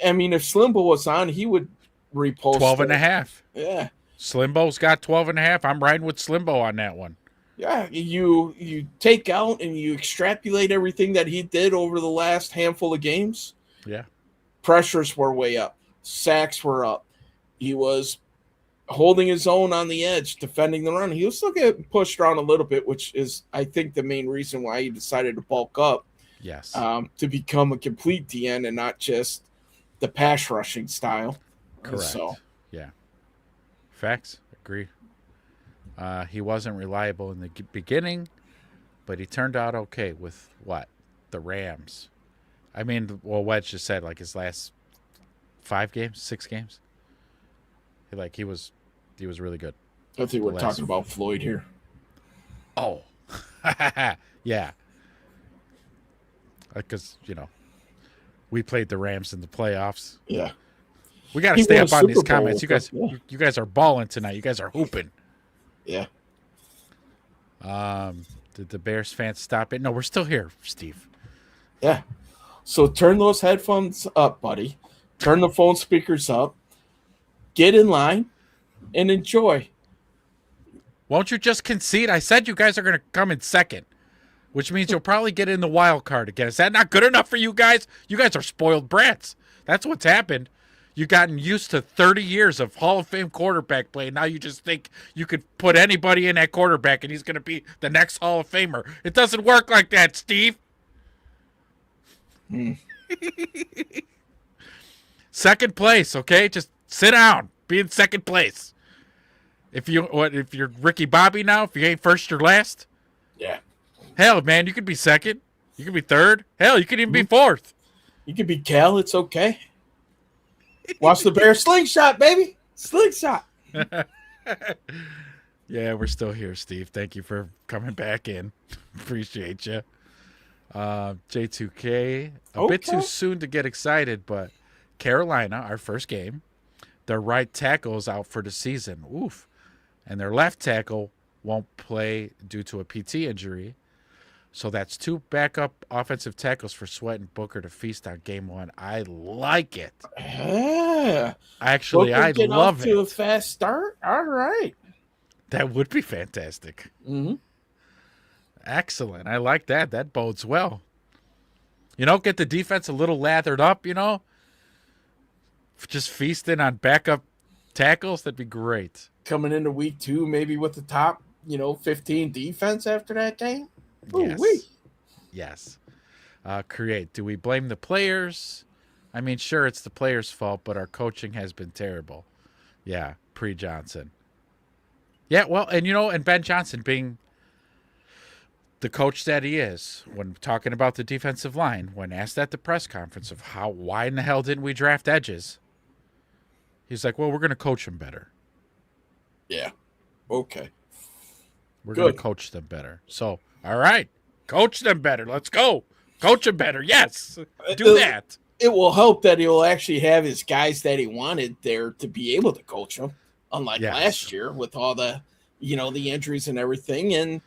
I mean, if Slimbo was on, he would repost 12.5. Yeah. Slimbo's got 12.5. I'm riding with Slimbo on that one. Yeah, you take out and you extrapolate everything that he did over the last handful of games. Yeah. Pressures were way up. Sacks were up. He was holding his own on the edge, defending the run. He was still getting pushed around a little bit, which is, I think, the main reason why he decided to bulk up. Yes. To become a complete DN and not just the pass rushing style. Correct. So, yeah. Facts. Agree. He wasn't reliable in the beginning, but he turned out okay with what? The Rams. I mean, well, Wedge just said like his last 5 games, 6 games. He was really good. I think we're talking about Floyd here. Oh, yeah. Because we played the Rams in the playoffs. Yeah, we got to stay up on these Super Bowl comments. You guys are balling tonight. You guys are hooping. Yeah. Did the Bears fans stop it? No, we're still here, Steve. Yeah. So turn those headphones up, buddy. Turn the phone speakers up. Get in line and enjoy. Won't you just concede? I said you guys are going to come in second, which means you'll probably get in the wild card again. Is that not good enough for you guys? You guys are spoiled brats. That's what's happened. You've gotten used to 30 years of Hall of Fame quarterback play. Now you just think you could put anybody in at quarterback and he's going to be the next Hall of Famer. It doesn't work like that, Steve. Second place, okay? Just sit down. Be in second place. If you're Ricky Bobby now, if you ain't first or last, Yeah. hell, man, you could be second. You could be third. Hell, you could even be fourth. You could be Cal. It's okay. Watch the Bears slingshot, baby. Slingshot. Yeah, we're still here, Steve. Thank you for coming back in. Appreciate you. J2K, a bit too soon to get excited, but Carolina, our first game, their right tackle is out for the season. Oof. And their left tackle won't play due to a PT injury. So that's 2 backup offensive tackles for Sweat and Booker to feast on game 1. I like it. Yeah. Actually, Booker I get love off it. to a fast start. All right. That would be fantastic. Mm-hmm. Excellent. I like that. That bodes well. Get the defense a little lathered up, Just feasting on backup tackles. That'd be great. Coming into week 2, maybe with the top, 15 defense after that game. Yes. Yes. Create. Do we blame the players? I mean, sure, it's the players' fault, but our coaching has been terrible. Yeah, pre-Johnson. Yeah, well, and Ben Johnson being the coach that he is, when talking about the defensive line, when asked at the press conference of why in the hell didn't we draft edges? He's like, well, we're going to coach them better. Yeah. Okay. We're going to coach them better. So, all right. Coach them better. Let's go. Coach them better. Yes. Do that. It will help that he'll actually have his guys that he wanted there to be able to coach them, unlike last year with all the, the injuries and everything. And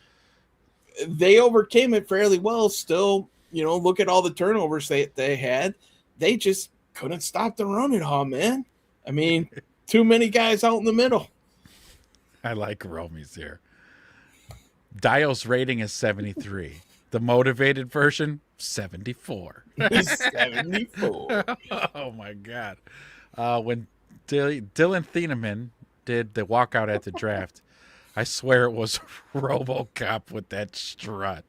they overcame it fairly well. Still, look at all the turnovers they had. They just couldn't stop the run at all, man. I mean, too many guys out in the middle. I like Romy's here. Dio's rating is 73. The motivated version, 74. 74. Oh, my God. When Dylan Thieneman did the walkout at the draft, I swear it was RoboCop with that strut.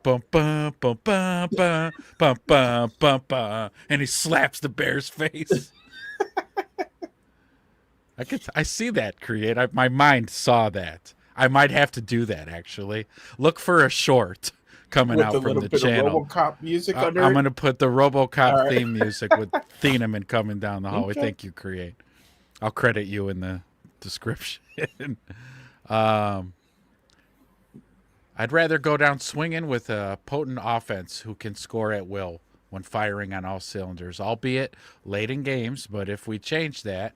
Bum, bum, bum, bum, bum, bum, bum, bum, bum, and he slaps the bear's face. I see that, Create. My mind saw that. I might have to do that, actually. Look for a short coming out from the channel. RoboCop music under I'm going to put the RoboCop theme music with Thieneman coming down the hallway. Okay. Thank you, Create. I'll credit you in the description. I'd rather go down swinging with a potent offense who can score at will when firing on all cylinders, albeit late in games. But if we change that,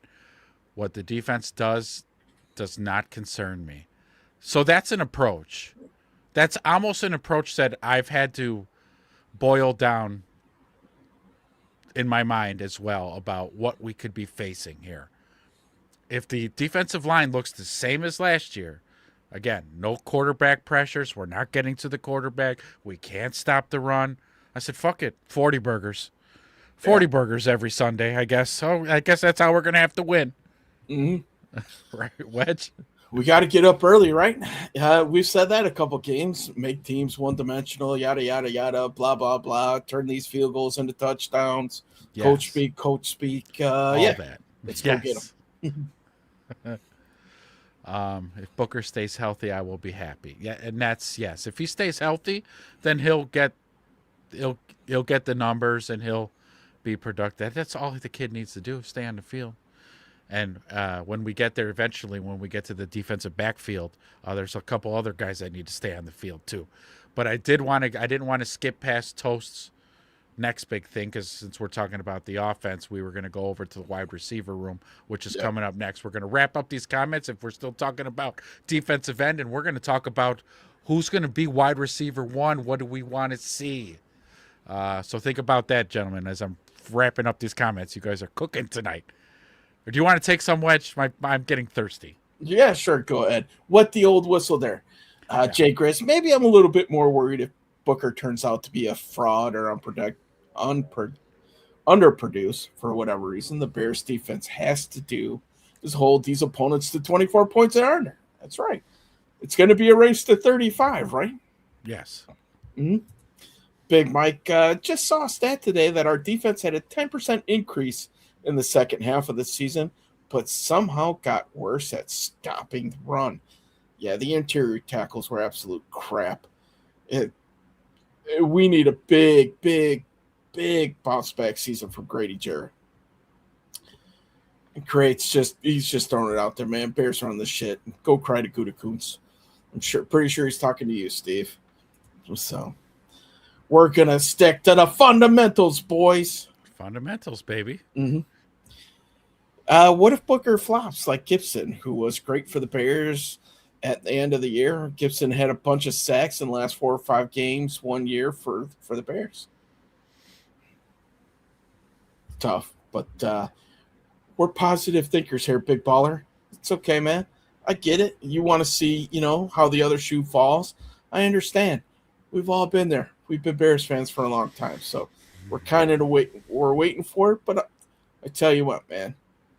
what the defense does not concern me. So that's an approach. That's almost an approach that I've had to boil down in my mind as well about what we could be facing here. If the defensive line looks the same as last year, again, no quarterback pressures. We're not getting to the quarterback. We can't stop the run. I said, fuck it, 40 burgers. 40 burgers every Sunday, I guess. So I guess that's how we're going to have to win. Mm-hmm. Right, Wedge? We got to get up early, right? We've said that a couple games. Make teams one-dimensional, yada, yada, yada, blah, blah, blah. Turn these field goals into touchdowns. Yes. Coach speak. That. Let's go get them. If Booker stays healthy, I will be happy. Yeah, and that's yes. If he stays healthy, then he'll get the numbers and he'll be productive. That's all the kid needs to do: stay on the field. And when we get there, eventually, when we get to the defensive backfield, there's a couple other guys that need to stay on the field too. But I didn't want to skip past Toast's next big thing, because since we're talking about the offense, we were going to go over to the wide receiver room, which is coming up next. We're going to wrap up these comments if we're still talking about defensive end, and we're going to talk about who's going to be wide receiver 1. What do we want to see? So think about that, gentlemen, as I'm wrapping up these comments. You guys are cooking tonight. Or do you want to take some, Wedge? I'm getting thirsty. Yeah, sure. Go ahead. What the old whistle there. Jay Gris, maybe I'm a little bit more worried if Booker turns out to be a fraud or underproduced for whatever reason. The Bears defense has to do is hold these opponents to 24 points and under. That's right. It's going to be a race to 35, right? Yes. Mm-hmm. Big Mike, just saw a stat today that our defense had a 10% increase in the second half of the season, but somehow got worse at stopping the run. Yeah, the interior tackles were absolute crap. We need a big bounce back season from Grady Jarrett. He's just throwing it out there, man. Bears run the shit. Go cry to Gutekunst. Pretty sure he's talking to you, Steve. So we're gonna stick to the fundamentals, boys. Fundamentals, baby. Mm-hmm. What if Booker flops like Gibson, who was great for the Bears at the end of the year? Gibson had a bunch of sacks in the last 4 or 5 games 1 year for the Bears. Tough, but we're positive thinkers here, big baller. It's okay, man. I get it. You want to see, how the other shoe falls. I understand. We've all been there. We've been Bears fans for a long time, so we're kind of waiting for it. But I tell you what, man,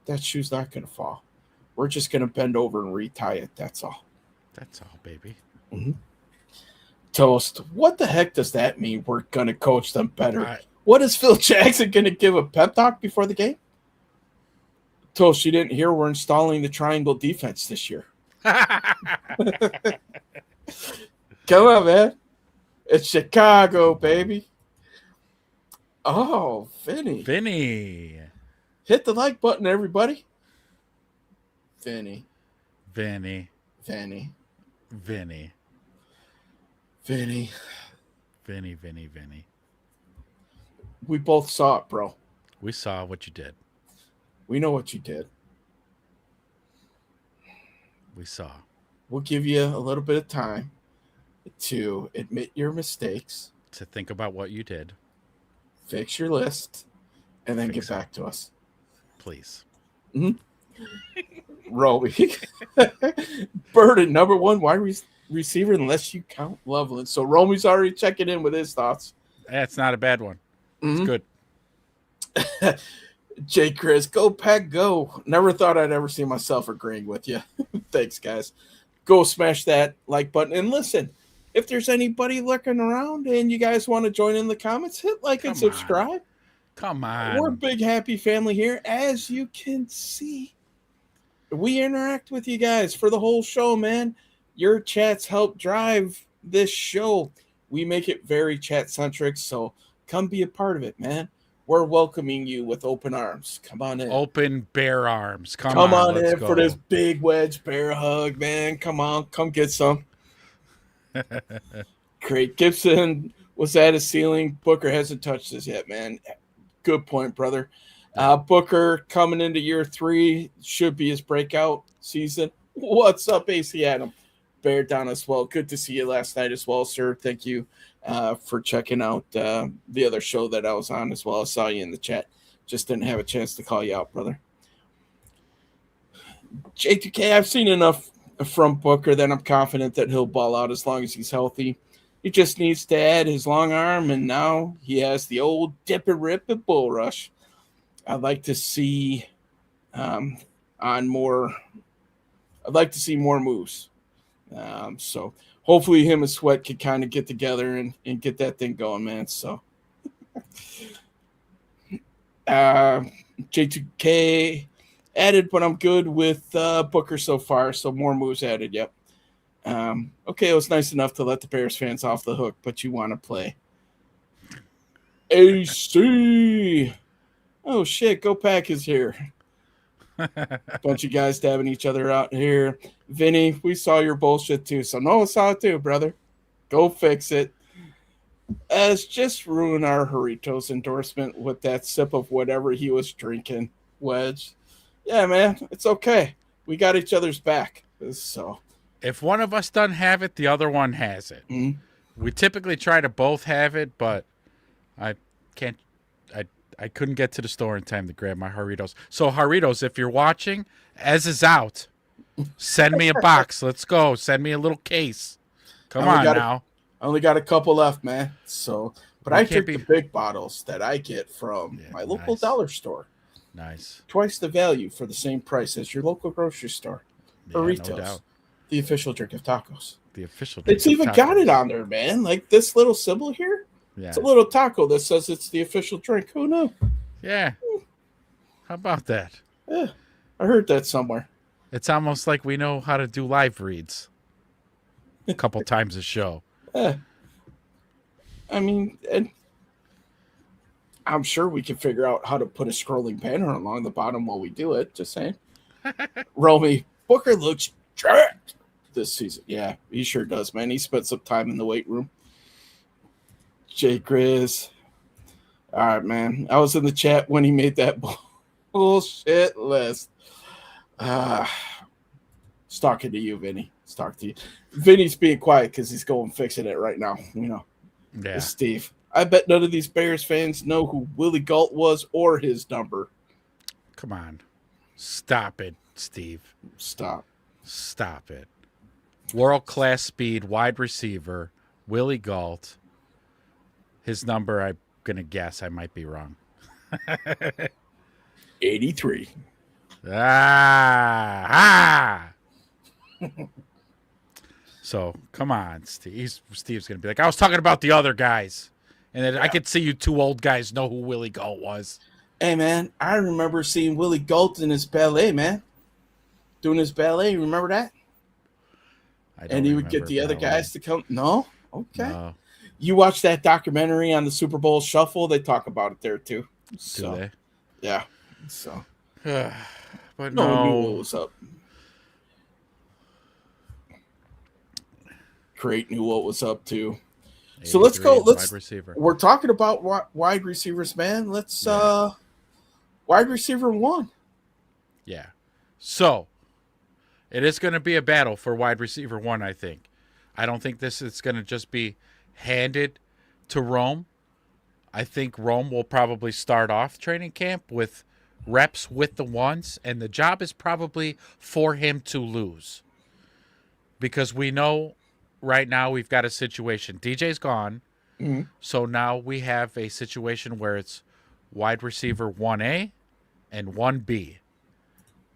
that shoe's not going to fall. We're just going to bend over and retie it. That's all. That's all, baby. Mm-hmm. Toast. What the heck does that mean? We're going to coach them better. What is Phil Jackson going to give a pep talk before the game? Toast, you didn't hear we're installing the triangle defense this year. Come on, man. It's Chicago, baby. Oh, Vinny. Hit the like button, everybody. Vinny. We both saw it, bro. We saw what you did. We know what you did. We saw. We'll give you a little bit of time to admit your mistakes, to think about what you did, fix your list, and then get back to us. Please. Mm-hmm. Roby. Burden, number 1 wide receiver, unless you count Loveland. So Romy's already checking in with his thoughts. That's not a bad one. Mm-hmm. It's good. J. Chris, go Pack, go. Never thought I'd ever see myself agreeing with you. Thanks, guys. Go smash that like button. And listen, if there's anybody looking around and you guys want to join in the comments, hit like and subscribe. Come on. We're a big, happy family here. As you can see, we interact with you guys for the whole show, man. Your chats help drive this show. We make it very chat-centric, so come be a part of it, man. We're welcoming you with open arms. Come on in. Open bear arms. Come on in for this big wedge bear hug, man. Come on. Come get some. Great. Gibson was at his ceiling. Booker hasn't touched this yet, man. Good point, brother. Booker coming into year 3 should be his breakout season. What's up, AC Adam? Bear down as well. Good to see you last night as well, sir. Thank you for checking out the other show that I was on as well. I saw you in the chat. Just didn't have a chance to call you out, brother. J2K, I've seen enough from Booker that I'm confident that he'll ball out as long as he's healthy. He just needs to add his long arm, and now he has the old dip and rip and bull rush. I'd like to see more moves. So hopefully him and Sweat can kind of get together and get that thing going, man. So J2K added, but I'm good with Booker so far. So more moves added. Yep. Okay, it was nice enough to let the Bears fans off the hook, but you want to play. AC. Oh, shit. Go Pack is here. Bunch of guys dabbing each other out here. Vinny, we saw your bullshit too. So Noah saw it too, brother. Go fix it. It's just ruined our Doritos endorsement with that sip of whatever he was drinking. Wedge. Yeah, man. It's okay. We got each other's back. So if one of us doesn't have it, the other one has it. Mm-hmm. We typically try to both have it, but I can't. I couldn't get to the store in time to grab my Doritos. So Doritos, if you're watching, Ez is out. Send me a box. Let's go. Send me a little case. Come on now. I only got a couple left, man. So, but I drink the big bottles that I get from my local dollar store. Nice. Twice the value for the same price as your local grocery store. Doritos. No doubt. The official drink of tacos. The official drink It's even got it on there, man. Like this little symbol here. Yeah. It's a little taco that says it's the official drink. Who knew? Yeah. How about that? Yeah, I heard that somewhere. It's almost like we know how to do live reads a couple times a show. Yeah. I mean, and I'm sure we can figure out how to put a scrolling banner along the bottom while we do it. Just saying. Romy, Booker looks jacked this season. Yeah, he sure does, man. He spent some time in the weight room. Jay Grizz. All right, man. I was in the chat when he made that bullshit list. It's talking to you, Vinny. It's talking to you. Vinny's being quiet because he's going fixing it right now. You know. Yeah. It's Steve. I bet none of these Bears fans know who Willie Galt was or his number. Come on. Stop it, Steve. Stop it. World-class speed, wide receiver, Willie Galt. His number, I'm going to guess. I might be wrong. 83. So, come on, Steve. Steve's going to be like, I was talking about the other guys. And then I could see you two old guys know who Willie Galt was. Hey, man, I remember seeing Willie Galt in his ballet, man. Doing his ballet. You remember that? And he would get the other guys to come. No? Okay. No. You watch that documentary on the Super Bowl Shuffle? They talk about it there, too. So, Do they? Yeah. So. But No one knew no. what was up. Crate knew what was up, too. So let's go. Wide receiver. We're talking about wide receivers, man. Let's wide receiver 1. Yeah. So it is going to be a battle for wide receiver 1, I think. I don't think this is going to just be handed to Rome. I think Rome will probably start off training camp with reps with the ones, and the job is probably for him to lose. Because we know right now we've got a situation. DJ's gone, so now we have a situation where it's wide receiver 1A and 1B.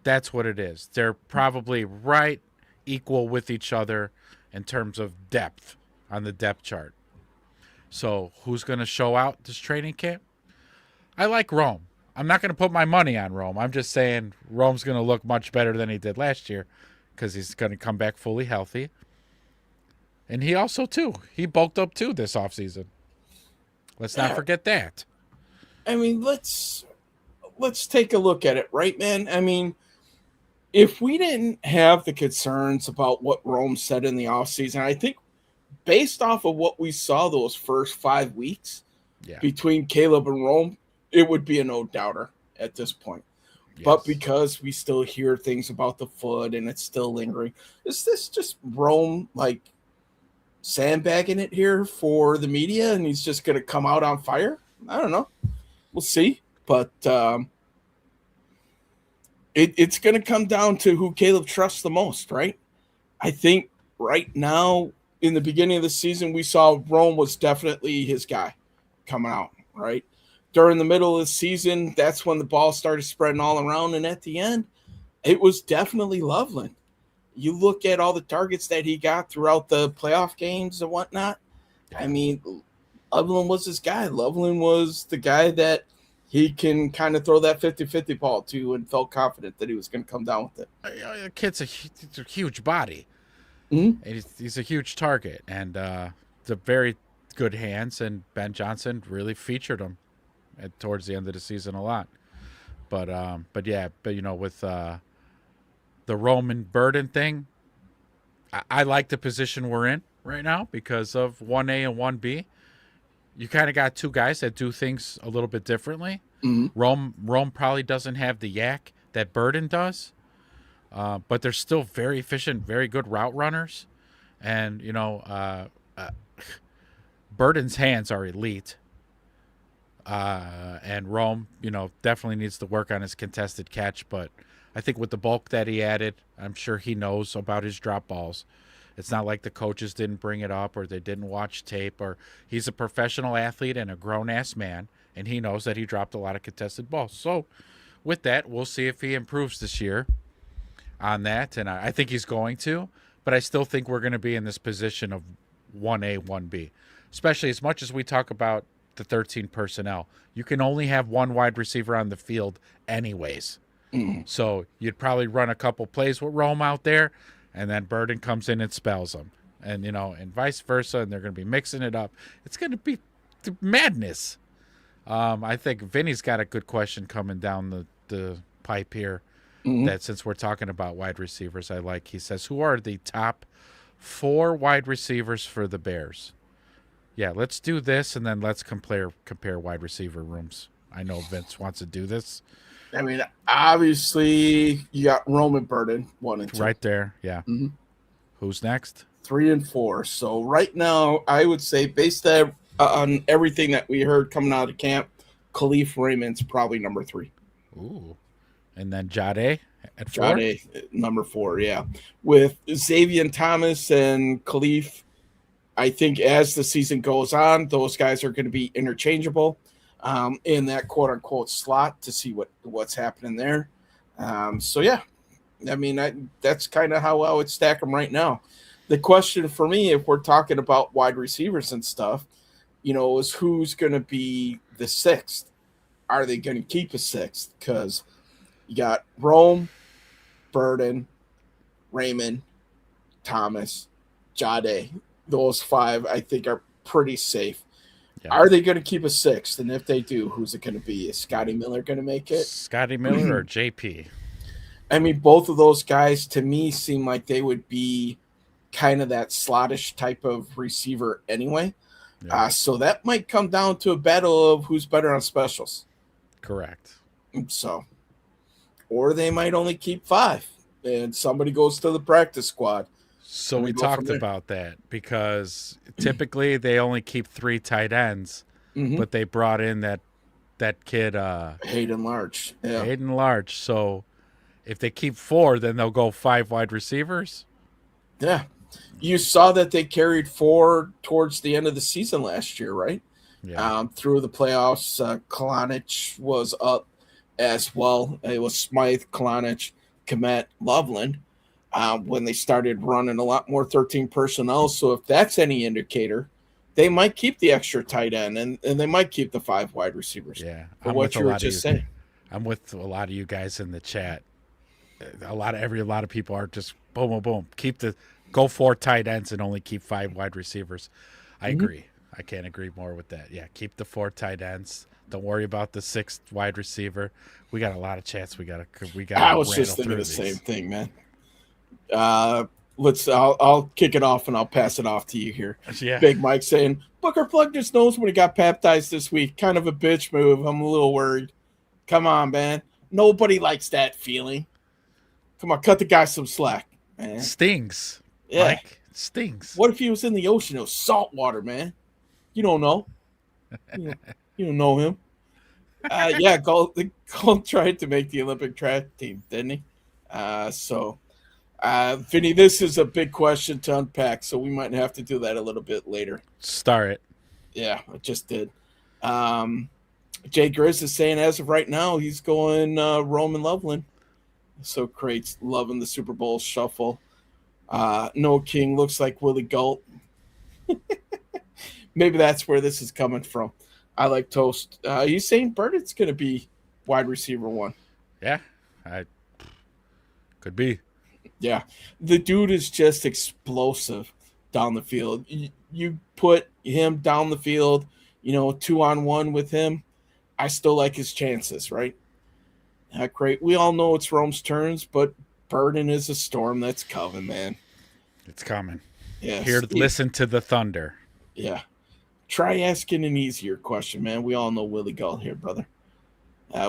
That's what it is. They're probably right equal with each other in terms of depth on the depth chart. So who's going to show out this training camp? I like Rome. I'm not going to put my money on Rome. I'm just saying Rome's going to look much better than he did last year because he's going to come back fully healthy. And he also, too, he bulked up, too, this offseason. Let's not forget that. I mean, let's take a look at it, right, man? I mean, if we didn't have the concerns about what Rome said in the offseason, I think based off of what we saw those first 5 weeks between Caleb and Rome, it would be a no-doubter at this point. Yes. But because we still hear things about the foot and it's still lingering, is this just Rome, like, sandbagging it here for the media and he's just going to come out on fire? I don't know. We'll see. But it's going to come down to who Caleb trusts the most, right? I think right now in the beginning of the season, we saw Rome was definitely his guy coming out, right? During the middle of the season, that's when the ball started spreading all around. And at the end, it was definitely Loveland. You look at all the targets that he got throughout the playoff games and whatnot. I mean, Loveland was his guy. Loveland was the guy that he can kind of throw that 50-50 ball to and felt confident that he was going to come down with it. The kid's a huge body. Mm-hmm. And he's a huge target. And the very good hands, and Ben Johnson really featured him towards the end of the season a lot. But you know, with the Roman Burden thing, I like the position we're in right now because of 1A and 1B. You kind of got two guys that do things a little bit differently. Mm-hmm. Rome probably doesn't have the yak that Burden does, but they're still very efficient, very good route runners. And, you know, Burden's hands are elite. And Rome, you know, definitely needs to work on his contested catch, but I think with the bulk that he added, I'm sure he knows about his drop balls. It's not like the coaches didn't bring it up or they didn't watch tape, or he's a professional athlete and a grown-ass man, and he knows that he dropped a lot of contested balls. So with that, we'll see if he improves this year on that, and I think he's going to, but I still think we're going to be in this position of 1A, 1B. especially as much as we talk about the 13 personnel. You can only have one wide receiver on the field anyways. So you'd probably run a couple plays with Rome out there, and then Burden comes in and spells them. And, and vice versa, and they're going to be mixing it up. It's going to be madness. I think Vinny's got a good question coming down the pipe here that since we're talking about wide receivers, I like. He says, who are the top 4 wide receivers for the Bears? Yeah, let's do this, and then let's compare wide receiver rooms. I know Vince wants to do this. I mean, obviously, you got Roman Burden, 1 and 2. Right there, yeah. Mm-hmm. Who's next? 3 and 4. So right now, I would say, based on everything that we heard coming out of camp, Khalif Raymond's probably number 3. Ooh. And then Jade at 4? Jade, number 4, yeah. With Xavier Thomas and Khalif, I think as the season goes on, those guys are going to be interchangeable in that quote-unquote slot to see what's happening there. So, yeah, I mean, that's kind of how I would stack them right now. The question for me, if we're talking about wide receivers and stuff, is who's going to be the 6th? Are they going to keep a 6th? Because you got Rome, Burden, Raymond, Thomas, Jade. Those 5, I think, are pretty safe. Yeah. Are they going to keep a 6th? And if they do, who's it going to be? Is Scotty Miller going to make it? Scotty Miller or JP? I mean, both of those guys, to me, seem like they would be kind of that slottish type of receiver anyway. Yeah. So that might come down to a battle of who's better on specials. Correct. So, or they might only keep 5, and somebody goes to the practice squad. So we talked about that because typically they only keep 3 tight ends, but they brought in that kid Hayden Large. Yeah. Hayden Large. So if they keep 4, then they'll go 5 wide receivers. Yeah. You saw that they carried 4 towards the end of the season last year, right? Yeah. Through the playoffs, Kalanic was up as well. It was Smythe, Kalanic, Komet, Loveland. When they started running a lot more 13 personnel. So if that's any indicator, they might keep the extra tight end and they might keep the 5 wide receivers. Yeah. For what you were just saying. I'm with a lot of you guys in the chat. A lot of people are just boom, boom, boom. Go 4 tight ends and only keep 5 wide receivers. I agree. I can't agree more with that. Yeah. Keep the 4 tight ends. Don't worry about the 6th wide receiver. We got a lot of chats. We got. I was just thinking the same thing, man. I'll kick it off and I'll pass it off to you here. Yeah. Big Mike saying Booker Plug just knows when he got baptized this week. Kind of a bitch move. I'm a little worried. Come on, man. Nobody likes that feeling. Come on, cut the guy some slack, man. Stings. Yeah. Mike, it stings. What if he was in the ocean? It was salt water, man. You don't know. You don't know him. Yeah, Gold tried to make the Olympic track team, didn't he? Vinny, this is a big question to unpack, so we might have to do that a little bit later. Start it. Yeah, I just did. Jay Grizz is saying as of right now, he's going Roman Loveland. So Crate's loving the Super Bowl shuffle. No King looks like Willie Galt. Maybe that's where this is coming from. I like Toast. He's saying Burden's going to be wide receiver 1. Yeah, could be. Yeah, the dude is just explosive down the field. You put him down the field, 2-on-1 with him, I still like his chances, right? Great. We all know it's Rome's turns, but Burden is a storm that's coming, man. It's coming. Yeah. Here to listen to the thunder. Yeah. Try asking an easier question, man. We all know Willie Gull here, brother.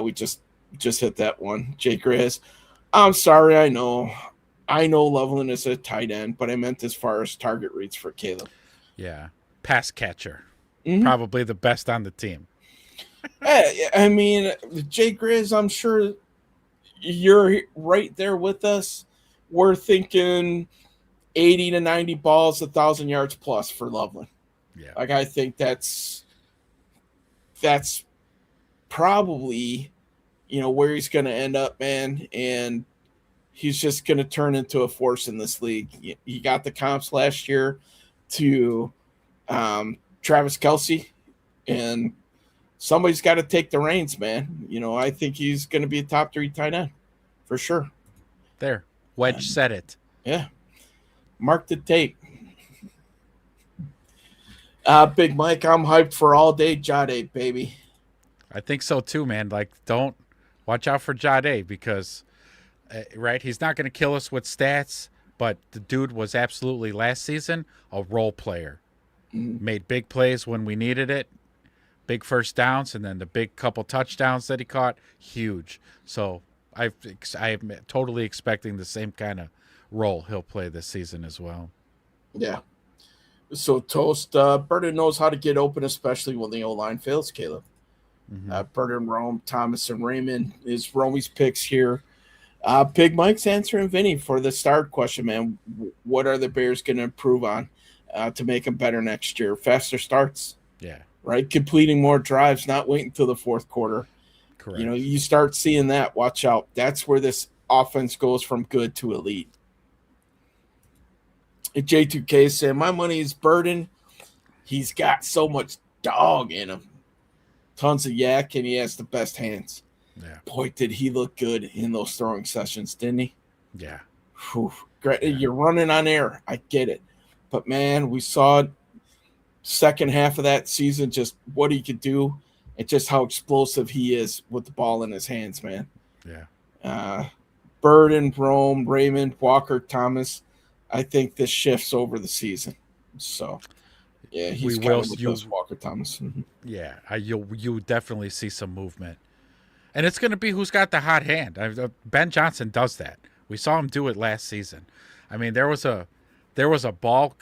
We just hit that one. Jake Grizz. I'm sorry, I know Loveland is a tight end, but I meant as far as target reads for Caleb. Yeah. Pass catcher. Probably the best on the team. I mean, Jake Grizz, I'm sure you're right there with us. We're thinking 80 to 90 balls, 1,000 yards plus for Loveland. Yeah. Like, I think that's probably, where he's going to end up, man. And he's just going to turn into a force in this league. He got the comps last year to Travis Kelce, and somebody's got to take the reins, man. You know, I think he's going to be a top 3 tight end for sure. There, Wedge said it. Yeah, mark the tape. Big Mike, I'm hyped for all day Jade, baby. I think so too, man. Like, don't watch out for Jade because, right, he's not going to kill us with stats, but the dude was absolutely last season a role player. Made big plays when we needed it, big first downs, and then the big couple touchdowns that he caught, huge. So I'm totally expecting the same kind of role he'll play this season as well. Yeah. So Toast, Burden knows how to get open, especially when the O-line fails, Caleb. Burden, Rome, Thomas, and Raymond is Romy's picks here. Big Mike's answering Vinny for the start question, man. What are the Bears going to improve on to make them better next year? Faster starts. Yeah. Right? Completing more drives, not waiting until the fourth quarter. Correct. You know, you start seeing that. Watch out. That's where this offense goes from good to elite. J2K said, my money is Burden. He's got so much dog in him. Tons of yak, and he has the best hands. Yeah. Boy, did he look good in those throwing sessions, didn't he? Yeah. Whew. Great. Yeah. You're running on air. I get it. But, man, we saw second half of that season just what he could do and just how explosive he is with the ball in his hands, man. Yeah. Burden, Rome, Raymond, Walker, Thomas. I think this shifts over the season. So, yeah, he's kind of with those Walker Thomas. Yeah, you definitely see some movement. And it's going to be who's got the hot hand. Ben Johnson does that. We saw him do it last season. I mean, there was a ball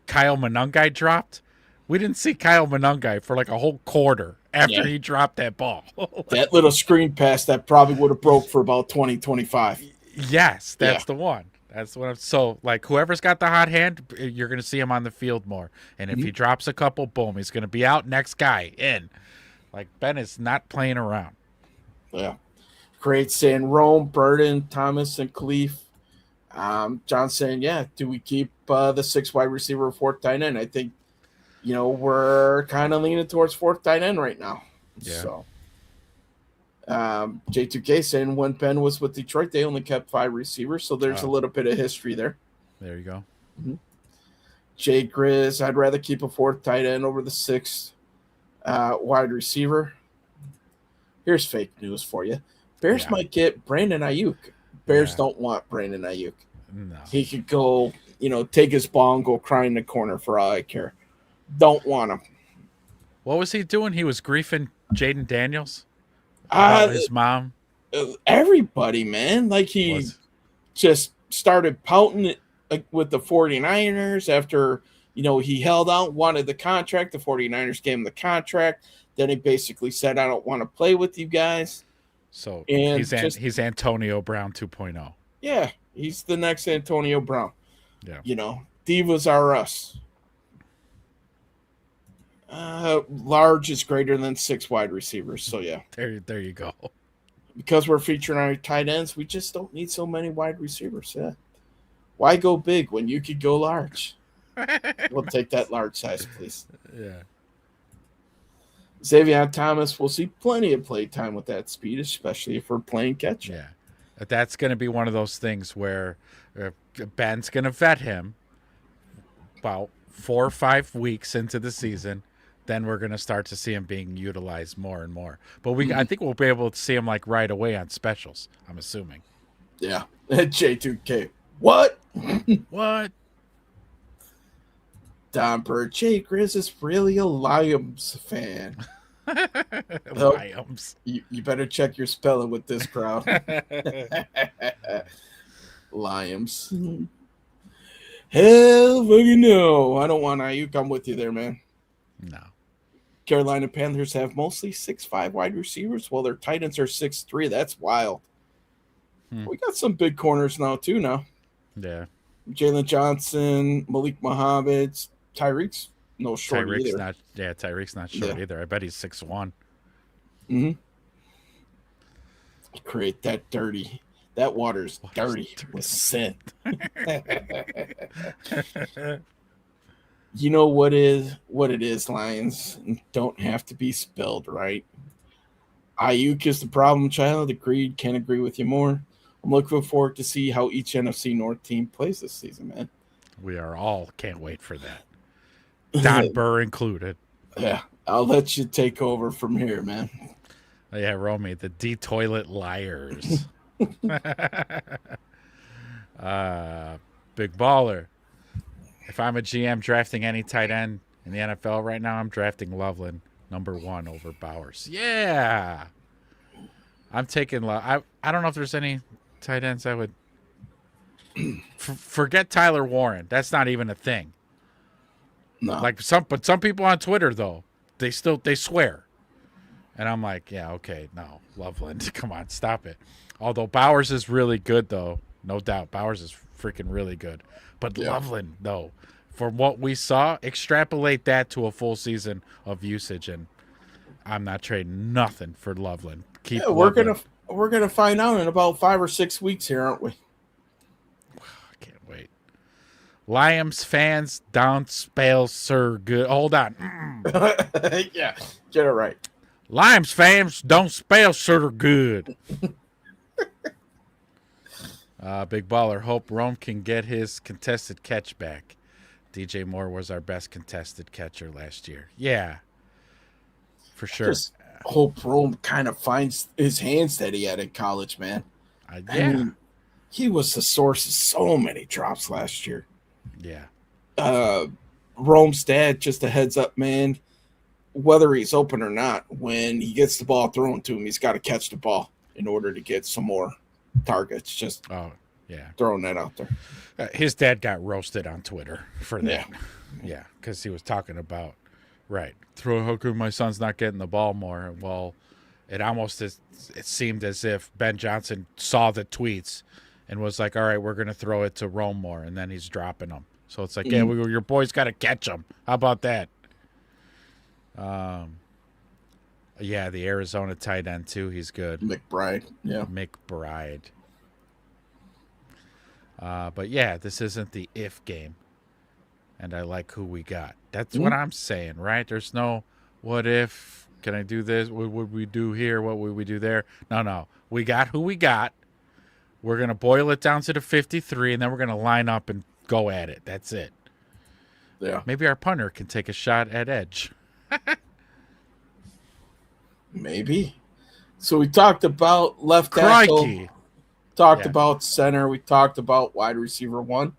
Kyle Monungai dropped. We didn't see Kyle Monungai for like a whole quarter after he dropped that ball. That little screen pass that probably would have broke for about 20, 25. Yes, that's the one. That's what I'm so like whoever's got the hot hand, you're going to see him on the field more. And if he drops a couple, boom, he's going to be out, next guy in. Like Ben is not playing around. Yeah. Great saying Rome, Burden, Thomas, and Khalif. John saying, yeah, do we keep the 6 wide receiver, 4th tight end? I think, you know, we're kind of leaning towards 4th tight end right now. Yeah. So J2K saying when Ben was with Detroit, they only kept 5 receivers. So there's a little bit of history there. There you go. Jay Grizz, I'd rather keep a 4th tight end over the 6th wide receiver. Here's fake news for you. Bears might get Brandon Ayuk. Bears don't want Brandon Ayuk. No. He could go, you know, take his ball and go cry in the corner for all I care. Don't want him. What was he doing? He was griefing Jaden Daniels about his mom. Everybody, man. Like he just started pouting with the 49ers after, you know, he held out, wanted the contract. The 49ers gave him the contract. Then he basically said, I don't want to play with you guys. So he's Antonio Brown 2.0. Yeah, he's the next Antonio Brown. Yeah. You know, divas are us. Large is greater than 6 wide receivers. So, yeah. There you go. Because we're featuring our tight ends, we just don't need so many wide receivers. Yeah. Why go big when you could go large? We'll take that large size, please. Yeah. Xavier Thomas will see plenty of play time with that speed, especially if we're playing catch. Yeah. That's going to be one of those things where Ben's going to vet him about 4 or 5 weeks into the season. Then we're going to start to see him being utilized more and more. But I think we'll be able to see him like right away on specials, I'm assuming. Yeah. J2K. What? What? Don Bird. Jay Grizz is really a Lions fan. Lions. You better check your spelling with this crowd. Lions. Hell fucking no. I don't want Ayuk. I'm with you there, man. No. Carolina Panthers have mostly 6'5" wide receivers, while their tight ends are 6'3". That's wild. We got some big corners now, too, now. Yeah. Jalen Johnson, Malik Muhammad, Tyreek's no short either. Tyreek's not short either. I bet he's 6'1". Create that dirty. That water's dirty with sin. You know what it is, Lions. Don't have to be spilled, right? Ayuk is the problem child. Agreed. Can't agree with you more. I'm looking forward to see how each NFC North team plays this season, man. We are all can't wait for that. Don Burr included. Yeah, I'll let you take over from here, man. Oh, yeah, Romy, the D-toilet liars. Big baller. If I'm a GM drafting any tight end in the NFL right now, I'm drafting Loveland #1 over Bowers. Yeah. I'm taking I don't know if there's any tight ends I would forget Tyler Warren. That's not even a thing. No. Like some people on Twitter though, they swear. And I'm like, yeah, okay, no, Loveland, come on, stop it. Although Bowers is really good though, no doubt. Bowers is freaking really good. But yeah. Loveland, though, from what we saw, extrapolate that to a full season of usage, and I'm not trading nothing for Loveland. Yeah, we're gonna find out in about 5 or 6 weeks here, aren't we? I can't wait. Lions fans don't spell Sir good. Hold on. Yeah, get it right. Lions fans don't spell Sir good. Big baller. Hope Rome can get his contested catch back. DJ Moore was our best contested catcher last year. Yeah, for sure. Just hope Rome kind of finds his hands that he had in college, man. Yeah. I mean, he was the source of so many drops last year. Yeah. Rome's dad, just a heads up, man. Whether he's open or not, when he gets the ball thrown to him, he's got to catch the ball in order to get some more targets. Just throwing that out there. His dad got roasted on Twitter for that. Yeah, because he was talking about how come my son's not getting the ball more? Well, it seemed as if Ben Johnson saw the tweets and was like, all right, we're going to throw it to Rome more, and then he's dropping them. So it's like, your boy's got to catch him. How about that? Yeah, the Arizona tight end too. He's good. McBride. Yeah. McBride. But yeah, this isn't the if game. And I like who we got. That's what I'm saying, right? There's no what if, can I do this? What would we do here? What would we do there? No. We got who we got. We're going to boil it down to the 53, and then we're going to line up and go at it. That's it. Yeah. Maybe our punter can take a shot at edge. Maybe. So we talked about left tackle. Talked about center. We talked about wide receiver 1.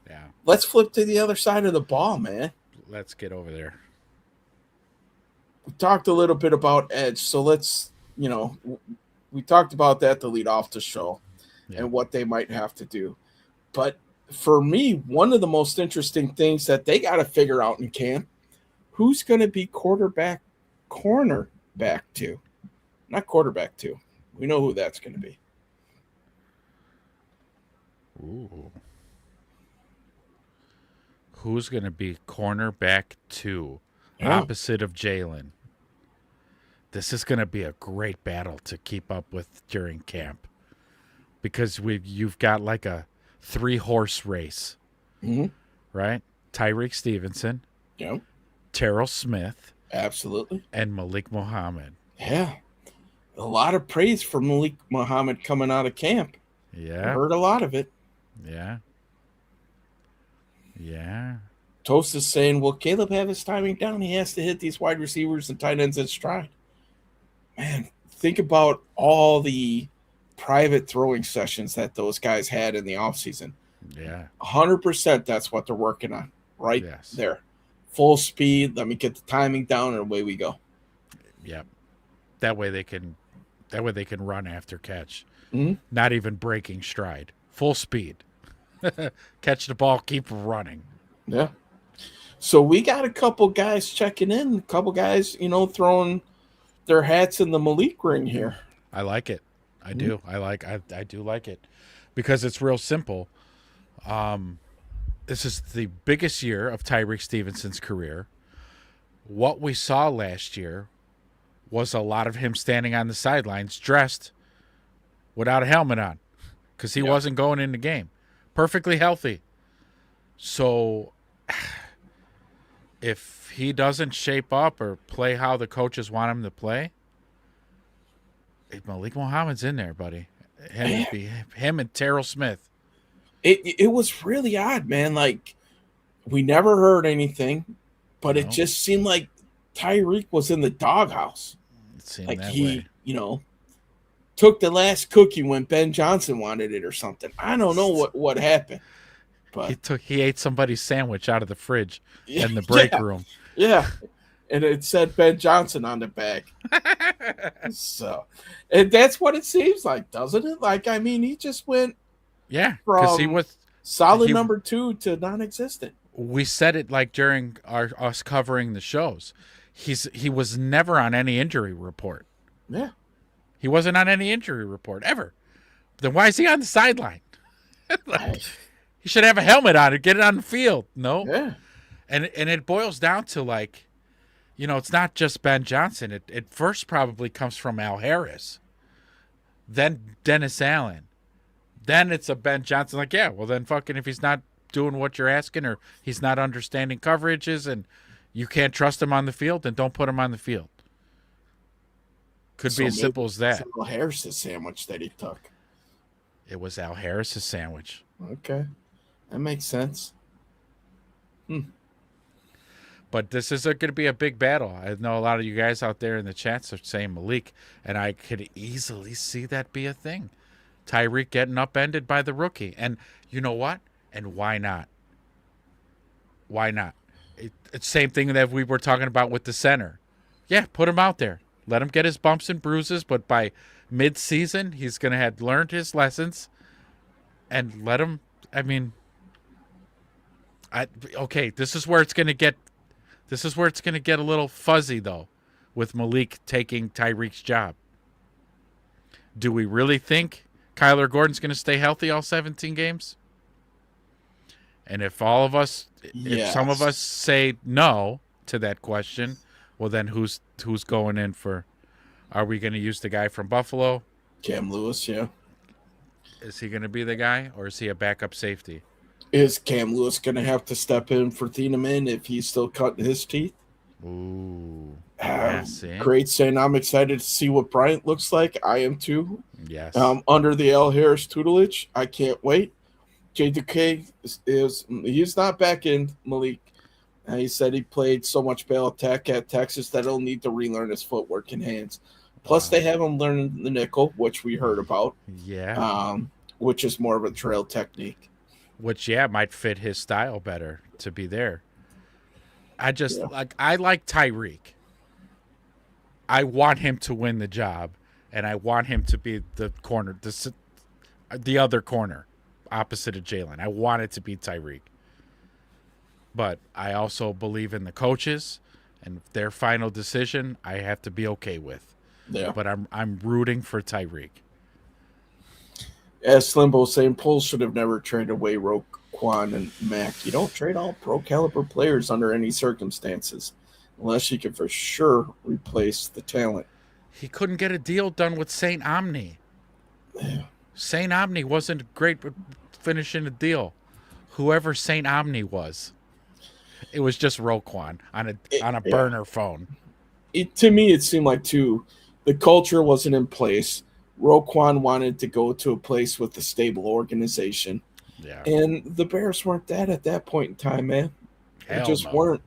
Yeah. Let's flip to the other side of the ball, man. Let's get over there. We talked a little bit about edge. So let's, we talked about that to lead off the show and what they might have to do. But for me, one of the most interesting things that they got to figure out in camp, who's going to be cornerback 2? Not quarterback 2. We know who that's going to be. Ooh. Who's going to be cornerback 2 opposite of Jalen? This is going to be a great battle to keep up with during camp because you've got like a 3-horse race, right? Tyreek Stevenson, Terrell Smith, absolutely, and Malik Muhammad. Yeah, a lot of praise for Malik Muhammad coming out of camp. Yeah, I heard a lot of it. Yeah. Toast is saying, will Caleb have his timing down? He has to hit these wide receivers and tight ends in stride. Man, think about all the private throwing sessions that those guys had in the offseason. Yeah. 100% that's what they're working on right there. Full speed. Let me get the timing down and away we go. Yep. That way they can run after catch. Mm-hmm. Not even breaking stride. Full speed. Catch the ball, keep running. Yeah. So we got a couple guys checking in, a couple guys, throwing their hats in the Malik ring here. I like it. I do. I do like it because it's real simple. This is the biggest year of Tyreek Stevenson's career. What we saw last year was a lot of him standing on the sidelines dressed without a helmet on because he wasn't going in the game. Perfectly healthy. So if he doesn't shape up or play how the coaches want him to play, Malik Muhammad's in there, buddy. Him and Terrell Smith. It was really odd, man. Like, we never heard anything, but it just seemed like Tyreek was in the doghouse. It seemed like that he, way. Took the last cookie when Ben Johnson wanted it or something. I don't know what happened. But he ate somebody's sandwich out of the fridge in the break room. Yeah. And it said Ben Johnson on the bag. So, and that's what it seems like, doesn't it? Like, I mean, he just went because he was solid number 2 to non-existent. We said it like during us covering the shows. He was never on any injury report. Yeah. He wasn't on any injury report ever. Then why is he on the sideline? He should have a helmet on and get it on the field. No. Yeah. And it boils down to, like, it's not just Ben Johnson. It first probably comes from Al Harris, then Dennis Allen, then it's a Ben Johnson. Like, yeah, well then fucking if he's not doing what you're asking or he's not understanding coverages and you can't trust him on the field, then don't put him on the field. Could be as simple as that. Al Harris's sandwich that he took. It was Al Harris's sandwich. Okay. That makes sense. But this is going to be a big battle. I know a lot of you guys out there in the chats are saying Malik, and I could easily see that be a thing. Tyreek getting upended by the rookie. And you know what? And why not? Why not? It's same thing that we were talking about with the center. Yeah, put him out there. Let him get his bumps and bruises, but by mid-season, he's going to have learned his lessons and let him, okay, this is where it's going to get a little fuzzy, though, with Malik taking Tyreek's job. Do we really think Kyler Gordon's going to stay healthy all 17 games? And if some of us say no to that question, well, then who's going in for? Are we going to use the guy from Buffalo? Cam Lewis, yeah. Is he going to be the guy, or is he a backup safety? Is Cam Lewis going to have to step in for Thieneman if he's still cutting his teeth? Ooh. Great saying. I'm excited to see what Bryant looks like. I am too. Yes. Under the Al Harris tutelage. I can't wait. JDK he's not back in Malik. He said he played so much bail tech at Texas that he'll need to relearn his footwork and hands. Plus, they have him learning the nickel, which we heard about. Yeah. Which is more of a trail technique. Which, might fit his style better to be there. I like Tyreek. I want him to win the job, and I want him to be the corner, the other corner, opposite of Jalen. I want it to be Tyreek. But I also believe in the coaches, and their final decision I have to be okay with. Yeah. But I'm rooting for Tyreek. As Slimbo saying, Poles should have never traded away Roquan and Mack. You don't trade all pro caliber players under any circumstances, unless you can for sure replace the talent. He couldn't get a deal done with St. Omni. Yeah. St. Omni wasn't great with finishing a deal. Whoever St. Omni was. It was just Roquan on a burner phone. To me, it seemed like, too, the culture wasn't in place. Roquan wanted to go to a place with a stable organization. Yeah. And the Bears weren't that at that point in time, man. They just weren't.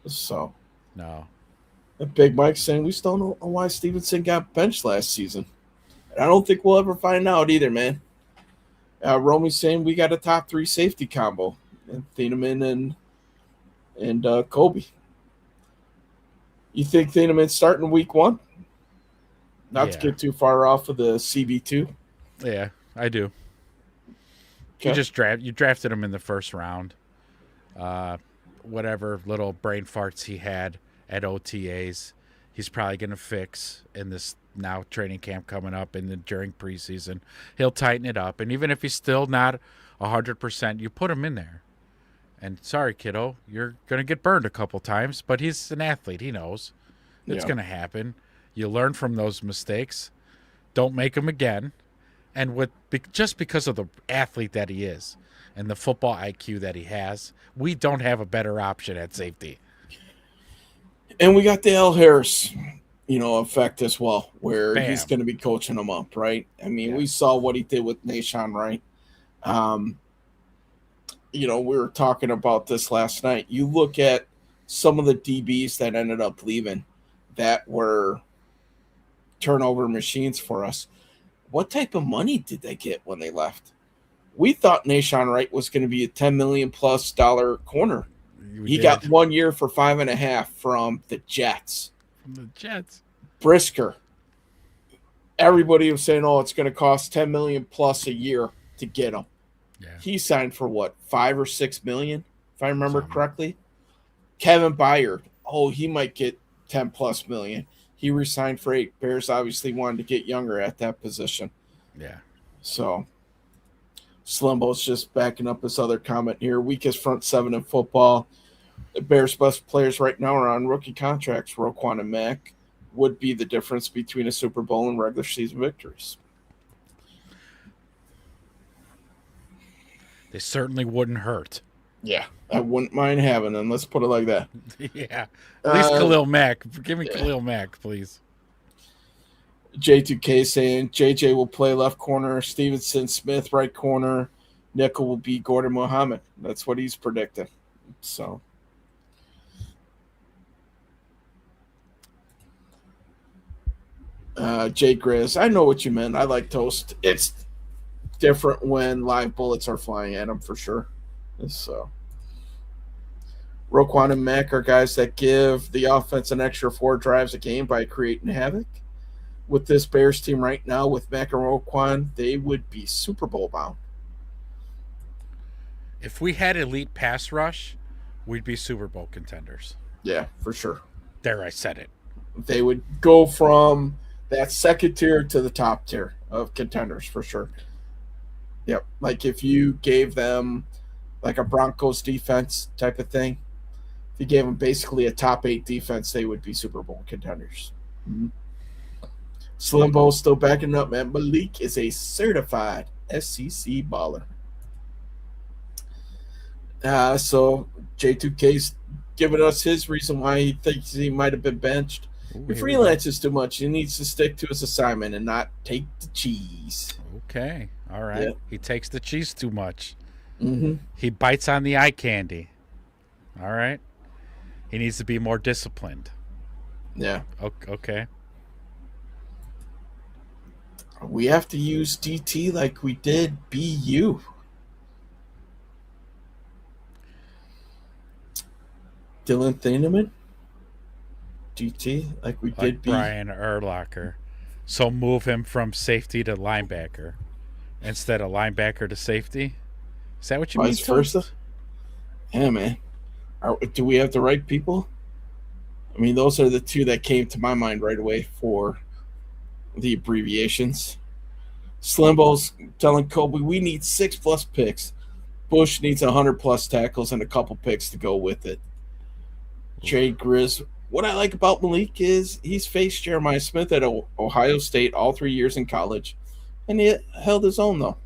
So. No. And Big Mike saying, we still don't know why Stevenson got benched last season. And I don't think we'll ever find out either, man. Romy's saying we got a top 3 safety combo. And Thieneman and Kobe. You think Thieneman's starting week 1? Not to get too far off of the CB2. Yeah, I do. Okay. You drafted him in the first round. Whatever little brain farts he had at OTAs, he's probably going to fix in this now training camp coming up and during preseason. He'll tighten it up. And even if he's still not 100%, you put him in there. And sorry, kiddo, you're going to get burned a couple times, but he's an athlete. He knows it's going to happen. You learn from those mistakes. Don't make them again. And just because of the athlete that he is and the football IQ that he has, we don't have a better option at safety. And we got the Al Harris, effect as well, where Bam. he's going to be coaching them up, right? I mean, Yeah. we saw what he did with Nahshon Wright. We were talking about this last night. You look at some of the DBs that ended up leaving that were turnover machines for us. What type of money did they get when they left? We thought Nahshon Wright was going to be a $10 million plus corner. He got 1 year for $5.5 million from the Jets. From the Jets. Brisker. Everybody was saying, it's going to cost $10 million plus a year to get him. Yeah. He signed for what, $5 or $6 million, if I remember correctly. Kevin Byard, he might get 10 plus million. He resigned for $8 million. Bears obviously wanted to get younger at that position. Yeah. So Slimbo's just backing up his other comment here. Weakest front seven in football. The Bears' best players right now are on rookie contracts. Roquan and Mack would be the difference between a Super Bowl and regular season victories. They certainly wouldn't hurt. Yeah, I wouldn't mind having them. Let's put it like that. Yeah. At least Khalil Mack. Give me Khalil Mack, please. J2K saying JJ will play left corner, Stevenson Smith right corner, nickel will be Gordon Muhammad. That's what he's predicting. So Jay Grizz, I know what you meant. I like toast. It's different when live bullets are flying at him for sure. So Roquan and Mack are guys that give the offense an extra 4 drives a game by creating havoc. With this Bears team right now, with Mack and Roquan, they would be Super Bowl bound. If we had elite pass rush, we'd be Super Bowl contenders. Yeah, for sure. There, I said it. They would go from that second tier to the top tier of contenders for sure. Yep. Like if you gave them like a Broncos defense type of thing, if you gave them basically a top 8 defense, they would be Super Bowl contenders. Mm-hmm. Slimbo still backing up, man. Malik is a certified SEC baller. So J2K's giving us his reason why he thinks he might have been benched. He freelances too much. He needs to stick to his assignment and not take the cheese. Okay. All right. Yeah. He takes the cheese too much. Mm-hmm. He bites on the eye candy. All right. He needs to be more disciplined. Yeah. Okay. We have to use DT like we did BU. Dylan Thieneman? DT like we did BU. Brian Urlacher. So move him from safety to linebacker instead of linebacker to safety? Is that what you mean? Vice versa? Yeah, man. Do we have the right people? I mean, those are the two that came to my mind right away for the abbreviations. Slimbo's telling Kobe we need 6+ picks. Bush needs 100+ tackles and a couple picks to go with it. Jay Grizz, what I like about Malik is he's faced Jeremiah Smith at Ohio State all 3 years in college, and he held his own though.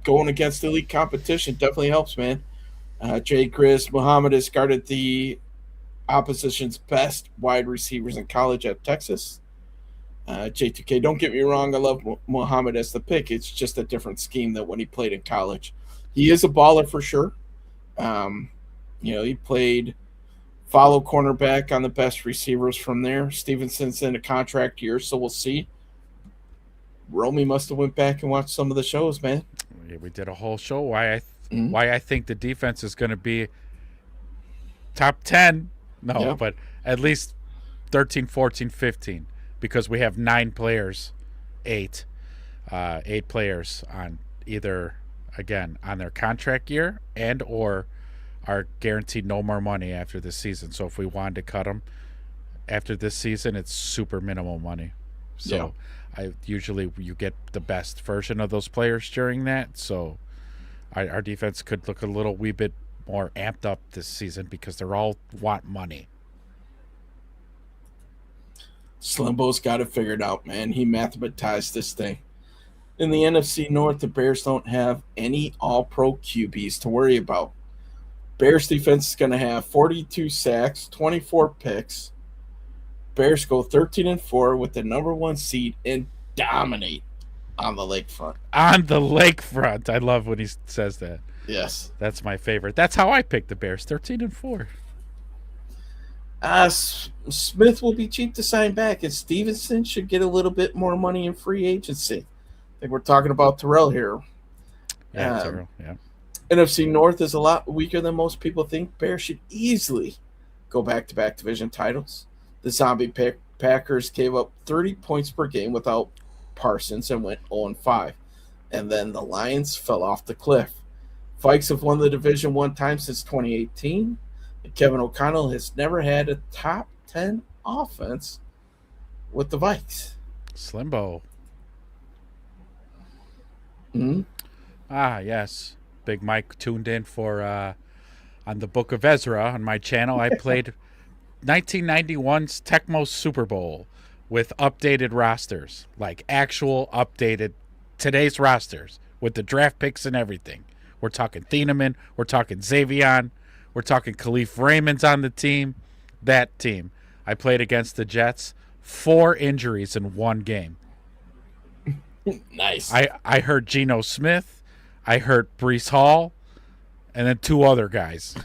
Going against elite competition definitely helps, man. Jay Grizz, Muhammad has guarded the opposition's best wide receivers in college at Texas. J2K, don't get me wrong, I love Muhammad as the pick. It's just a different scheme than when he played in college. He is a baller for sure. He played follow cornerback on the best receivers from there. Stevenson's in a contract year, so we'll see. Romy must have went back and watched some of the shows, man. Yeah, we did a whole show why I think the defense is going to be top 10. No, Yeah. but at least 13, 14, 15 because we have 9 players, 8 players on either, again, on their contract year and or are guaranteed no more money after this season. So if we wanted to cut them after this season, it's super minimal money. So usually you get the best version of those players during that. So our defense could look a little wee bit more amped up this season because they're all want money. Slimbo's got it figured out, man. He mathematized this thing. In the NFC North, the Bears don't have any all-pro QBs to worry about. Bears defense is going to have 42 sacks, 24 picks. Bears go 13-4 with the number 1 seed and dominate on the lakefront. On the lakefront. I love when he says that. Yes. That's my favorite. That's how I picked the Bears, 13-4. Smith will be cheap to sign back, and Stevenson should get a little bit more money in free agency. I think we're talking about Terrell here. Yeah, Terrell, yeah. NFC North is a lot weaker than most people think. Bears should easily go back-to-back division titles. The Zombie Packers gave up 30 points per game without Parsons and went 0-5. And then the Lions fell off the cliff. Vikes have won the division one time since 2018. And Kevin O'Connell has never had a top 10 offense with the Vikes. Slimbo. Mm-hmm. Ah, yes. Big Mike tuned in for on the Book of Ezra on my channel. I played 1991's Tecmo Super Bowl with updated rosters, like actual updated today's rosters with the draft picks and everything. We're talking Thieneman, we're talking Xavion, we're talking Khalif Raymond's on the team. That team. I played against the Jets. 4 injuries in one game. Nice. I heard Geno Smith. I heard Brees Hall, and then 2 other guys.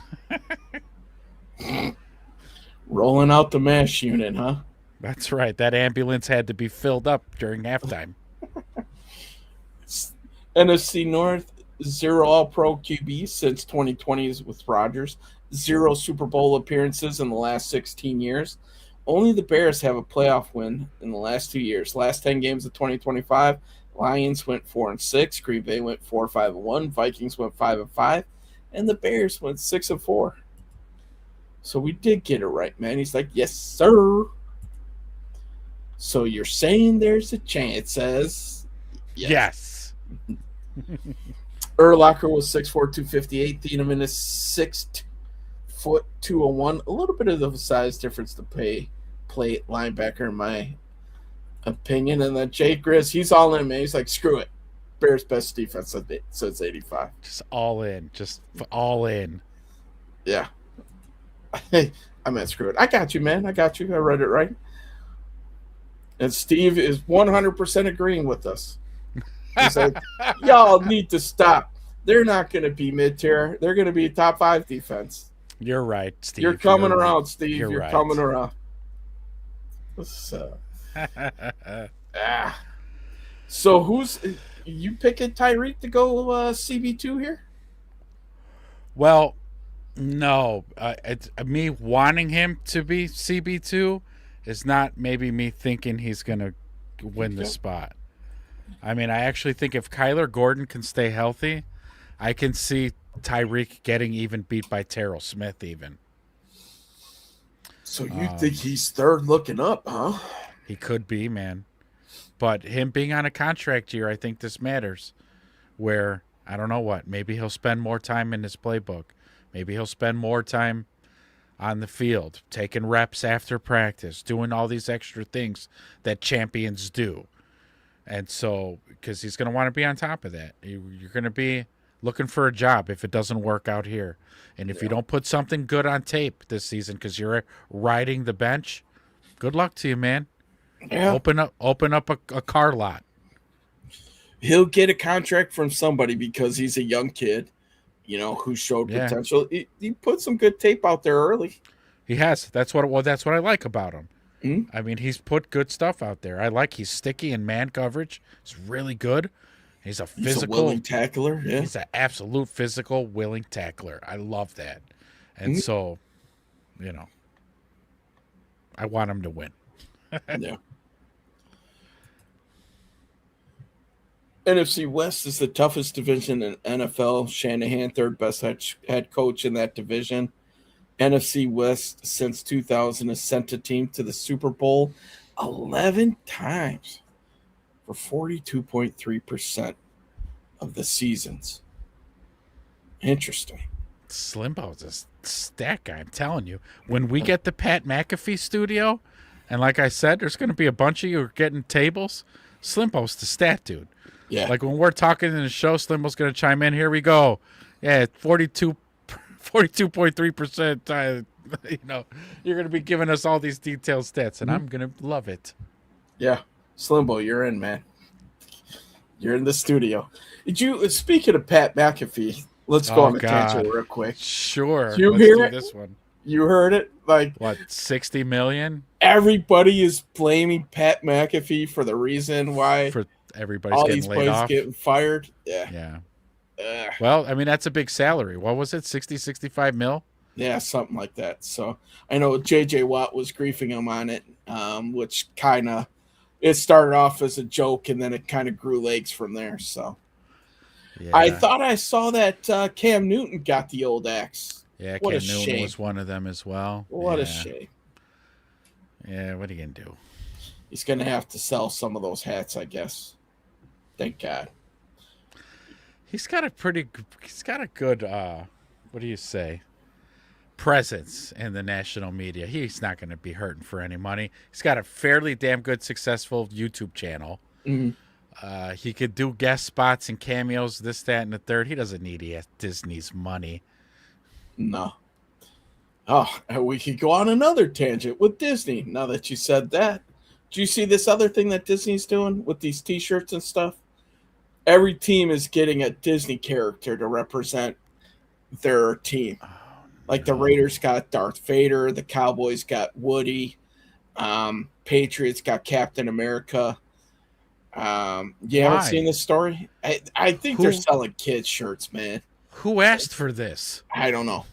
Rolling out the MASH unit, huh? That's right. That ambulance had to be filled up during halftime. NFC North, 0 All-Pro QB since 2020 with Rodgers. 0 Super Bowl appearances in the last 16 years. Only the Bears have a playoff win in the last 2 years. Last 10 games of 2025, Lions went 4-6, Green Bay went 4-5-1, Vikings went 5-5, and the Bears went 6-4. So we did get it right, man. He's like, yes, sir. So you're saying there's a chance, says Yes. Urlacher was 6'4", 258. Thieneman is 6 foot 201. A little bit of the size difference to play linebacker, in my opinion. And then Jay Grizz, he's all in, man. He's like, screw it. Bears' best defense since 85. Just all in. Just all in. Yeah. I meant screw it. I got you, man. I got you. I read it right. And Steve is 100% agreeing with us. He's like, y'all need to stop. They're not going to be mid-tier. They're going to be top 5 defense. You're right, Steve. You're coming around, right. Steve. You're right. coming around. So, so who's you picking Tyreek to go CB2 here? Well, no. It's me wanting him to be CB2 is not maybe me thinking he's going to win the spot. I mean, I actually think if Kyler Gordon can stay healthy, I can see Tyreek getting even beat by Terrell Smith even. So you think he's third looking up, huh? He could be, man. But him being on a contract year, I think this matters. Where, I don't know what, maybe he'll spend more time in his playbook. Maybe he'll spend more time on the field, taking reps after practice, doing all these extra things that champions do. And so, because he's going to want to be on top of that. You're going to be looking for a job if it doesn't work out here. And if you don't put something good on tape this season because you're riding the bench, good luck to you, man. Yeah. Open up a car lot. He'll get a contract from somebody because he's a young kid, who showed potential. He put some good tape out there early. He has. That's what I like about him. Mm-hmm. I mean, he's put good stuff out there. He's sticky in man coverage. He's really good. He's a physical willing tackler. Yeah. He's an absolute physical, willing tackler. I love that. And so, I want him to win. Yeah. NFC West is the toughest division in NFL. Shanahan, third best head coach in that division. NFC West since 2000 has sent a team to the Super Bowl 11 times for 42.3% of the seasons. Interesting. Slimbo's a stat guy, I'm telling you. When we get the Pat McAfee studio, And like I said, there's going to be a bunch of you who are getting tables. Slimbo's the stat dude. Yeah. Like when we're talking in the show, Slimbo's going to chime in. Here we go. Yeah, 42.3%. You know, you're going to be giving us all these detailed stats, and I'm going to love it. Yeah. Slimbo, you're in, man. You're in the studio. Speaking of Pat McAfee, let's go on a tangent real quick. Sure. Did you Let's hear do it? This one. You heard it? Like, what, 60 million? Everybody is blaming Pat McAfee for the reason why everybody's all getting these laid players off. getting fired. Yeah. Yeah. Ugh. Well, I mean, that's a big salary. What was it? 60, 65 mil? Yeah, something like that. So I know JJ Watt was griefing him on it, which kind of it started off as a joke and then it kind of grew legs from there. So Yeah. I thought I saw that Cam Newton got the old axe. Yeah, What Cam a Newton shame. was one of them as well. What yeah. a shame. Yeah, what are you going to do? He's going to have to sell some of those hats, I guess. Thank God. He's got a good, what do you say, presence in the national media. He's not going to be hurting for any money. He's got a fairly damn good, successful YouTube channel. Mm-hmm. He could do guest spots and cameos, this, that, and the third. He doesn't need Disney's money. No. Oh, and we could go on another tangent with Disney. Now that you said that, do you see this other thing that Disney's doing with these T-shirts and stuff? Every team is getting a Disney character to represent their team. Like the Raiders got Darth Vader, the Cowboys got Woody, Patriots got Captain America. You haven't seen this story? I think they're selling kids shirts, man. Who asked for this? I don't know.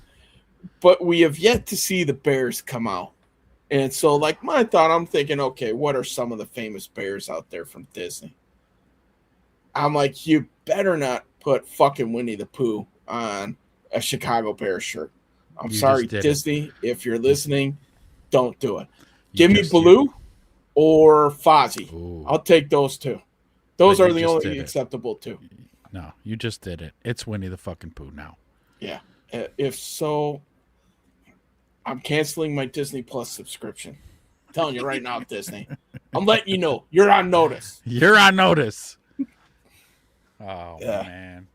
But we have yet to see the Bears come out. And so, like, my thought, I'm thinking, okay, what are some of the famous Bears out there from Disney? I'm like, you better not put fucking Winnie the Pooh on a Chicago Bears shirt. I'm sorry, Disney, if you're listening, don't do it. Give me Baloo or Fozzie. Ooh. I'll take those two. Those are the only acceptable two. No, you just did it. It's Winnie the fucking Pooh now. Yeah. If so, I'm canceling my Disney Plus subscription. I'm telling you right now, Disney. I'm letting you know. You're on notice. You're on notice. Oh, yeah. Man.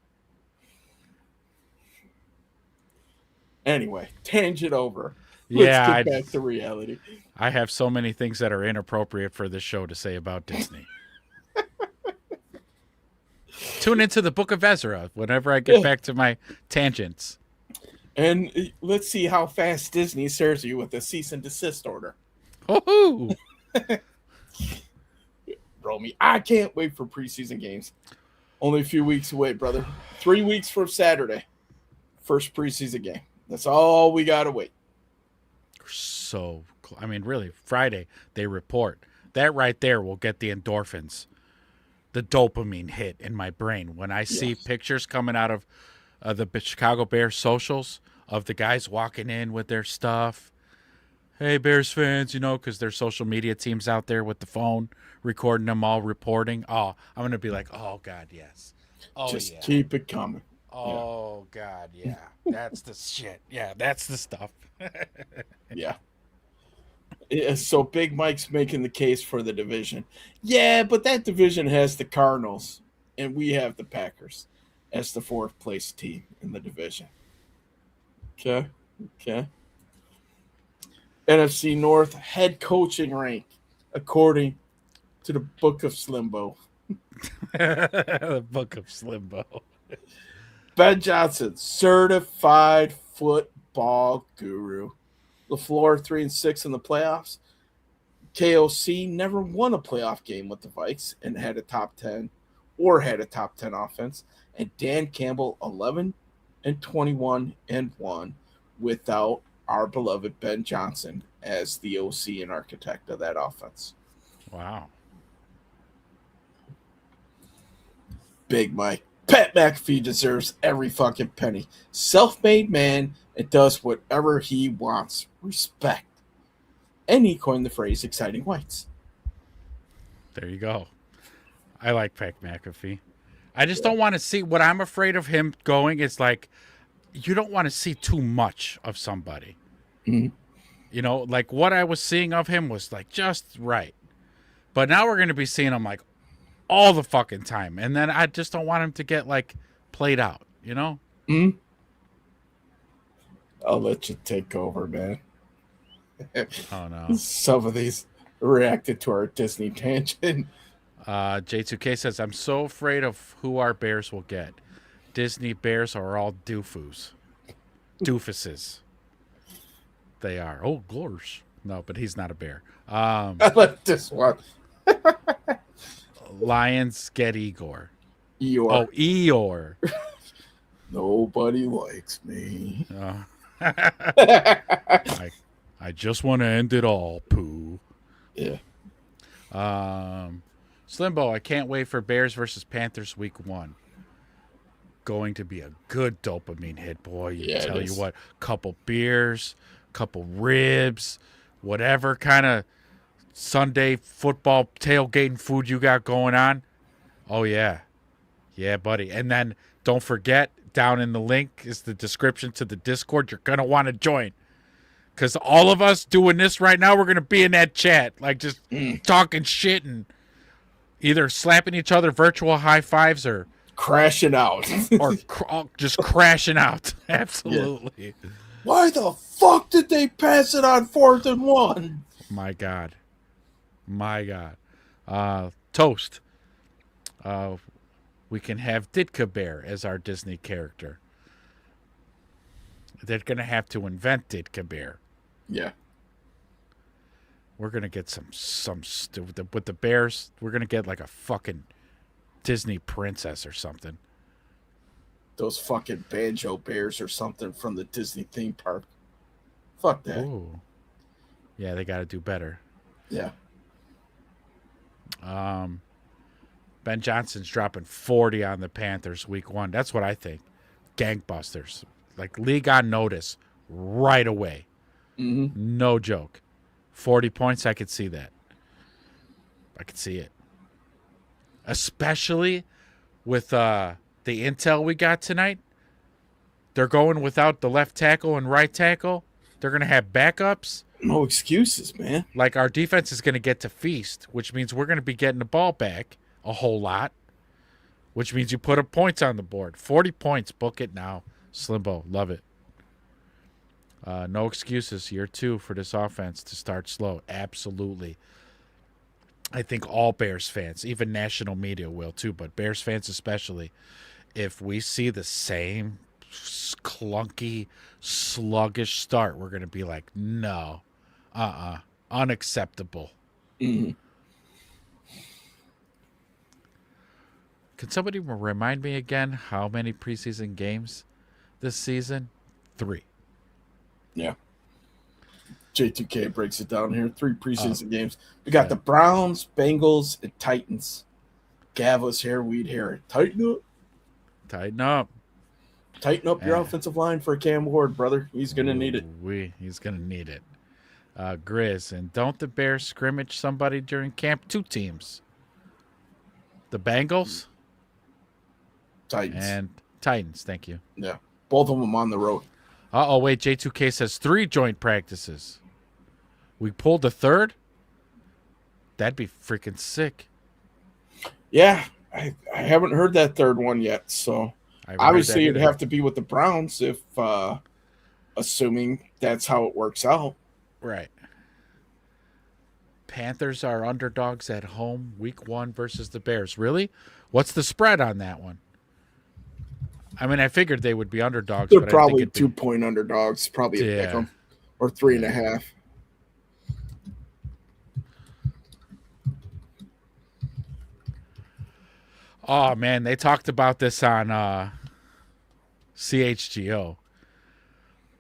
Anyway, tangent over. Let's get back to reality. I have so many things that are inappropriate for this show to say about Disney. Tune into the Book of Ezra whenever I get back to my tangents. And let's see how fast Disney serves you with a cease and desist order. Oh, Romy, I can't wait for preseason games. Only a few weeks away, brother. 3 weeks from Saturday. First preseason game. That's all we got to wait. So, I mean, really, Friday, they report. That right there will get the endorphins, the dopamine hit in my brain. When I see pictures coming out of the Chicago Bears socials of the guys walking in with their stuff. Hey, Bears fans, because there's social media teams out there with the phone recording them all reporting. Oh, I'm going to be like, oh, God, yes. Oh, just keep it coming. Oh, God, yeah. That's the shit. Yeah, that's the stuff. Yeah. So Big Mike's making the case for the division. Yeah, but that division has the Cardinals, and we have the Packers as the fourth place team in the division. Okay. NFC North head coaching rank, according to the Book of Slimbo. The Book of Slimbo. Ben Johnson, certified football guru. LaFleur 3-6 in the playoffs. KOC never won a playoff game with the Vikes and had a top 10 offense. And Dan Campbell 11-21-1 without our beloved Ben Johnson as the OC and architect of that offense. Wow. Big Mike. Pat McAfee deserves every fucking penny. Self-made man and does whatever he wants. Respect. And he coined the phrase exciting whites. There you go. I like Pat McAfee. I just don't want to see what I'm afraid of him going. It's like you don't want to see too much of somebody. Mm-hmm. You know, like what I was seeing of him was like just right. But now we're going to be seeing him like all the fucking time. And then I just don't want him to get like played out, you know? Mm-hmm. I'll let you take over, man. Oh, no. Some of these reacted to our Disney tangent. J2K says, I'm so afraid of who our Bears will get. Disney Bears are all doofuses. They are. Oh, gosh. No, but he's not a bear. I like this one. Lions get Igor. Eeyore. Oh, Eeyore. Nobody likes me. I just want to end it all, Pooh. Yeah. Slimbo, I can't wait for Bears versus Panthers week 1. Going to be a good dopamine hit, boy. Tell you what, couple beers, couple ribs, whatever kind of Sunday football tailgating food you got going on. Oh, yeah. Yeah, buddy. And then don't forget, down in the link is the description to the Discord. You're going to want to join. Because all of us doing this right now, we're going to be in that chat. Like just talking shit and either slapping each other virtual high fives or crashing out. or just crashing out. Absolutely. Yeah. Why the fuck did they pass it on 4th and 1? My God. Toast. We can have Ditka Bear as our Disney character. They're going to have to invent Ditka Bear. Yeah. We're going to get some with the Bears, we're going to get like a fucking Disney princess or something. Those fucking banjo bears or something from the Disney theme park. Fuck that. Ooh. Yeah, they got to do better. Yeah. Ben Johnson's dropping 40 on the Panthers week 1. That's what I think. Gangbusters. Like league on notice right away. Mm-hmm. No joke. 40 points, I could see that. I could see it. Especially with the intel we got tonight. They're going without the left tackle and right tackle. They're going to have backups. No excuses, man. Like our defense is going to get to feast, which means we're going to be getting the ball back a whole lot, which means you put up points on the board. 40 points. Book it now. Slimbo. Love it. No excuses. Year 2 for this offense to start slow. Absolutely. I think all Bears fans, even national media will too, but Bears fans especially, if we see the same clunky, sluggish start, we're going to be like, no, unacceptable. Mm-hmm. Can somebody remind me again how many preseason games this season? 3. Yeah. J2K breaks it down here. 3 preseason games. We got the Browns, Bengals, and Titans. Gavos here, we'd hear it. Tighten up. Tighten up your offensive line for Cam Ward, brother. He's going to need it. He's going to need it. Grizz, and don't the Bears scrimmage somebody during camp? 2 teams. The Bengals? Titans. And Titans, thank you. Yeah. Both of them on the road. Wait, J2K says 3 joint practices. We pulled the 3rd? That'd be freaking sick. Yeah, I haven't heard that 3rd one yet, so obviously it'd have to be with the Browns if assuming that's how it works out. Right. Panthers are underdogs at home week 1 versus the Bears. Really? What's the spread on that one? I mean, I figured they would be underdogs. They're but probably I think 2-point underdogs, probably a pick 'em, or 3.5. Oh man, they talked about this on CHGO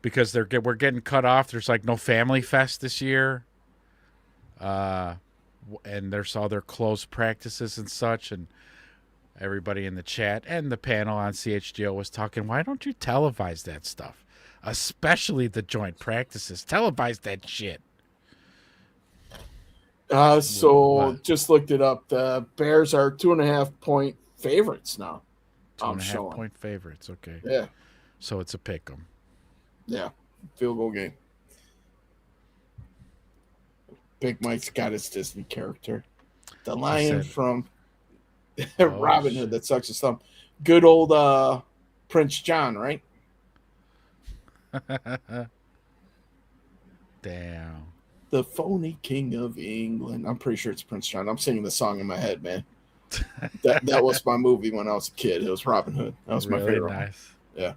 because we're getting cut off. There's like no Family Fest this year, and there's all their closed practices and such, and everybody in the chat and the panel on CHGO was talking, why don't you televise that stuff? Especially the practices. Televise that shit. Just looked it up. The Bears are 2.5-point favorites now. 2.5-point favorites. Okay. Yeah. So it's a pick 'em. Yeah. Field goal game. Big Mike's got his Disney character. The He lion said- from Oh, Robin shit. Hood that sucks his thumb. Good old Prince John, right? Damn. The phony king of England. I'm pretty sure it's Prince John. I'm singing the song in my head, man. That was my movie when I was a kid. It was Robin Hood. That was my Really favorite one. nice. Yeah.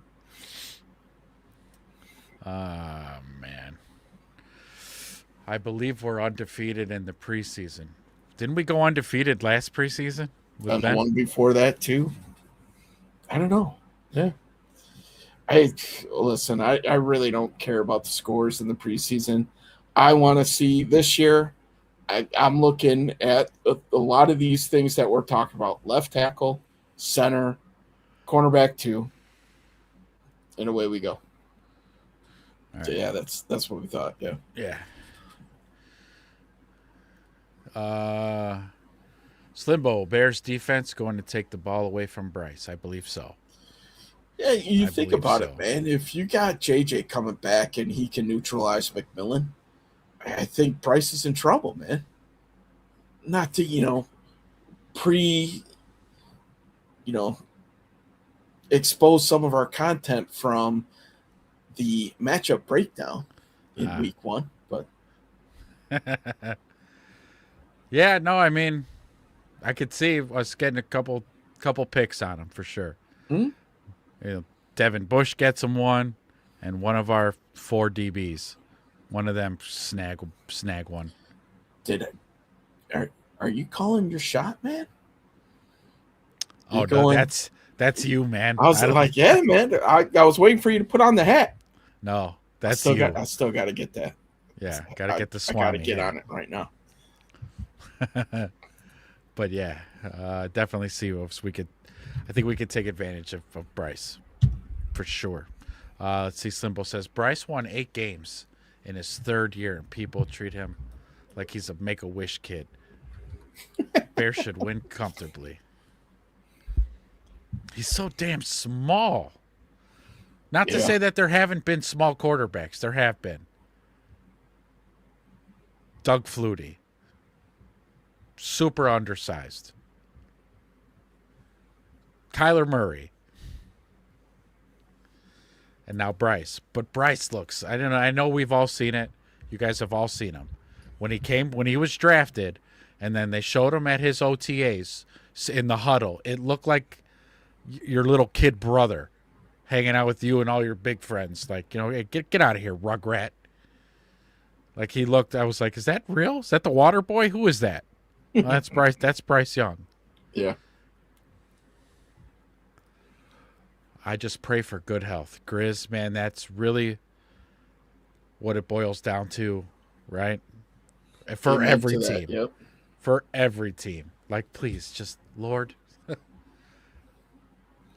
Man. I believe we're undefeated in the preseason. Didn't we go undefeated last preseason? With And the Ben? one before that too. I don't know. Yeah. I really don't care about the scores in the preseason. I want to see this year. I'm looking at a lot of these things that we're talking about: left tackle, center, cornerback 2, and away we go. All So right. yeah, that's what we thought. Yeah. Yeah. Slimbo, Bears defense going to take the ball away from Bryce. I believe so. Yeah, you I think believe about so. it, man. If you got JJ coming back and he can neutralize McMillan, I think Bryce is in trouble, man. Not to, expose some of our content from the matchup breakdown in week 1, but Yeah, no, I mean, I could see us getting a couple picks on him for sure. Hmm? Devin Bush gets him one, and one of our 4 DBs, one of them snag one. are you calling your shot, man? Oh You no, going- that's you, man. I was don't- like, yeah, man. I was waiting for you to put on the hat. no, that's I you. still got to get that. Yeah, gotta get the I got to Swami. get hat. on it right now. But yeah, definitely see if we could. I think we could take advantage of Bryce for sure. Let's see. Simple says Bryce won 8 games in his 3rd year, and people treat him like he's a Make-A-Wish kid. Bears should win comfortably. He's so damn small. Not to Yeah. say that there haven't been small quarterbacks. There have been. Doug Flutie. Super undersized. Kyler Murray. And now Bryce. But Bryce looks, I don't know, I know we've all seen it. You guys have all seen him. When he was drafted, and then they showed him at his OTAs in the huddle, it looked like your little kid brother hanging out with you and all your big friends. Like, hey, get out of here, Rugrat. Like he looked, I was like, is that real? Is that the water boy? Who is that? Well, that's Bryce. That's Bryce Young. Yeah. I just pray for good health. Grizz, man, that's really what it boils down to, right? For Amen every to that, team. Yep. For every team. Like, please, just, Lord.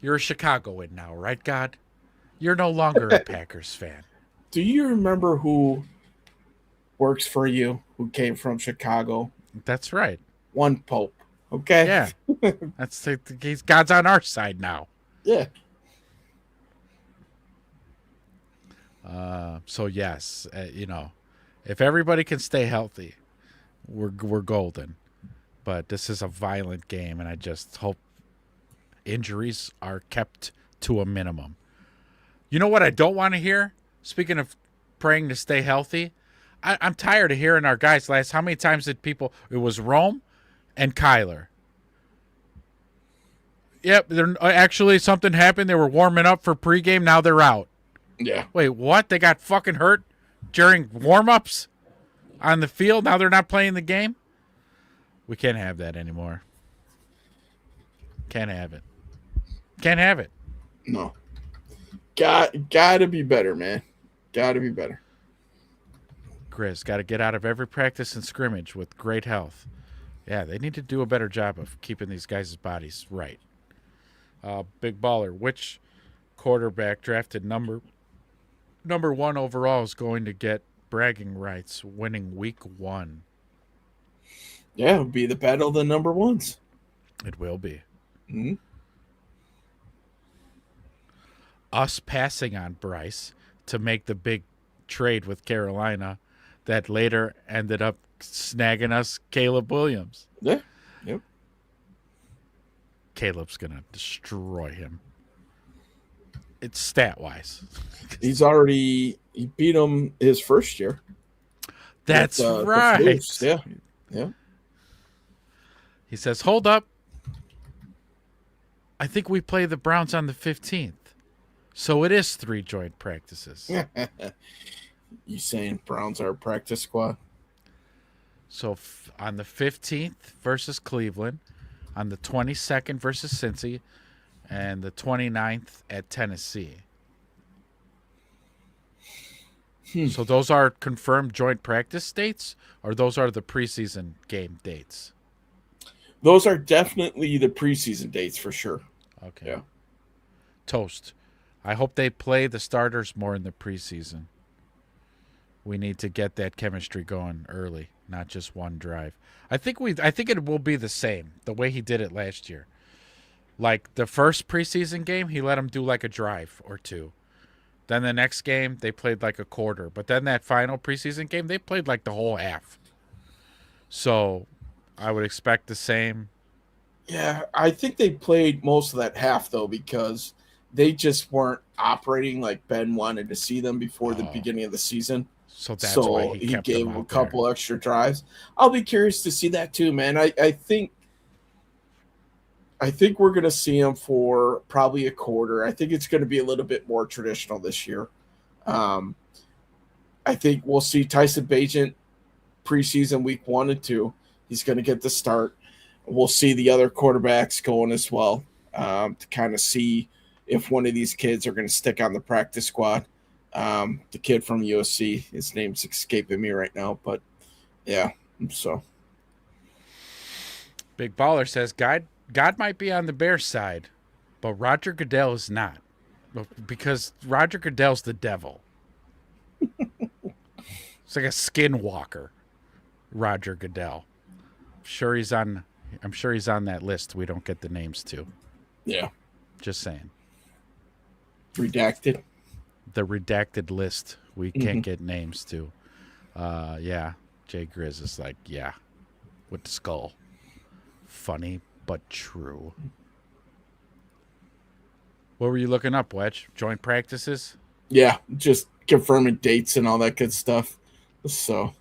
You're a Chicagoan now, right, God? You're no longer a Packers fan. Do you remember who works for you, who came from Chicago? That's right. One Pope. Okay? Yeah. He's God's on our side now. Yeah. So yes, if everybody can stay healthy, we're golden. But this is a violent game, and I just hope injuries are kept to a minimum. You know what I don't want to hear? Speaking of praying to stay healthy, I'm tired of hearing our guys last. How many times did people? It was Rome and Kyler. Yep, actually something happened. They were warming up for pregame. Now they're out. Yeah. Wait, what? They got fucking hurt during warm-ups on the field? Now they're not playing the game? We can't have that anymore. Can't have it. Can't have it. No. Gotta be better, man. Gotta be better. Grizz, got to get out of every practice and scrimmage with great health. Yeah, they need to do a better job of keeping these guys' bodies right. Big Baller, which quarterback drafted number 1 overall is going to get bragging rights winning week 1? Yeah, it'll be the battle of the number ones. It will be. Mm-hmm. Us passing on Bryce to make the big trade with Carolina that later ended up snagging us Caleb Williams. Yeah. Yep. Caleb's going to destroy him. It's stat-wise. He beat him his first year. That's with, right. Flus. Yeah. Yeah. He says, hold up. I think we play the Browns on the 15th. So it is 3 joint practices. You saying Browns are a practice squad? So on the 15th versus Cleveland, on the 22nd versus Cincy, and the 29th at Tennessee. So those are confirmed joint practice dates, or those are the preseason game dates? Those are definitely the preseason dates for sure. Okay. Yeah. Toast. I hope they play the starters more in the preseason. We need to get that chemistry going early, not just one drive. I think it will be the same, the way he did it last year. Like the first preseason game, he let them do like a drive or two. Then the next game, they played like a quarter. But then that final preseason game, they played like the whole half. So I would expect the same. Yeah, I think they played most of that half, though, because they just weren't operating like Ben wanted to see them before the beginning of the season. So that's why he kept gave them them a out couple extra drives. I'll be curious to see that too, man. I think we're going to see him for probably a quarter. I think it's going to be a little bit more traditional this year. I think we'll see Tyson Bagent preseason week 1 and 2. He's going to get the start. We'll see the other quarterbacks going as well to kind of see if one of these kids are going to stick on the practice squad. The kid from USC, his name's escaping me right now, but yeah, so. Big Baller says God might be on the Bears side, but Roger Goodell is not, because Roger Goodell's the devil. It's like a skinwalker, Roger Goodell. I'm sure he's on that list we don't get the names to. Yeah. Just saying. Redacted. The redacted list we can't get names to. Yeah. Jay Grizz is like, yeah, with the skull. Funny, but true. What were you looking up, Wedge? Joint practices? Yeah, just confirming dates and all that good stuff. So.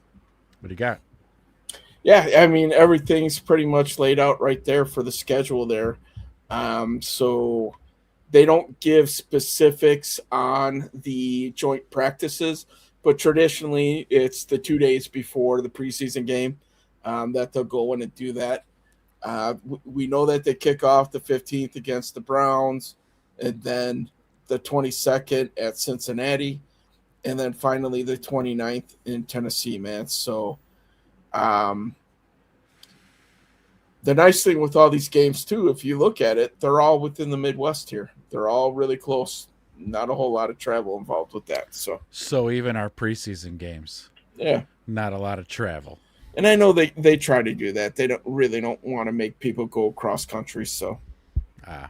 What do you got? Yeah, I mean, everything's pretty much laid out right there for the schedule there. So they don't give specifics on the joint practices, but traditionally it's the 2 days before the preseason game that they'll go in and do that. We know that they kick off the 15th against the Browns, and then the 22nd at Cincinnati, and then finally the 29th in Tennessee, man. So the nice thing with all these games, too, if you look at it, they're all within the Midwest here. They're all really close. Not a whole lot of travel involved with that. So even our preseason games, yeah, not a lot of travel. And I know they try to do that. They don't want to make people go cross country. So, I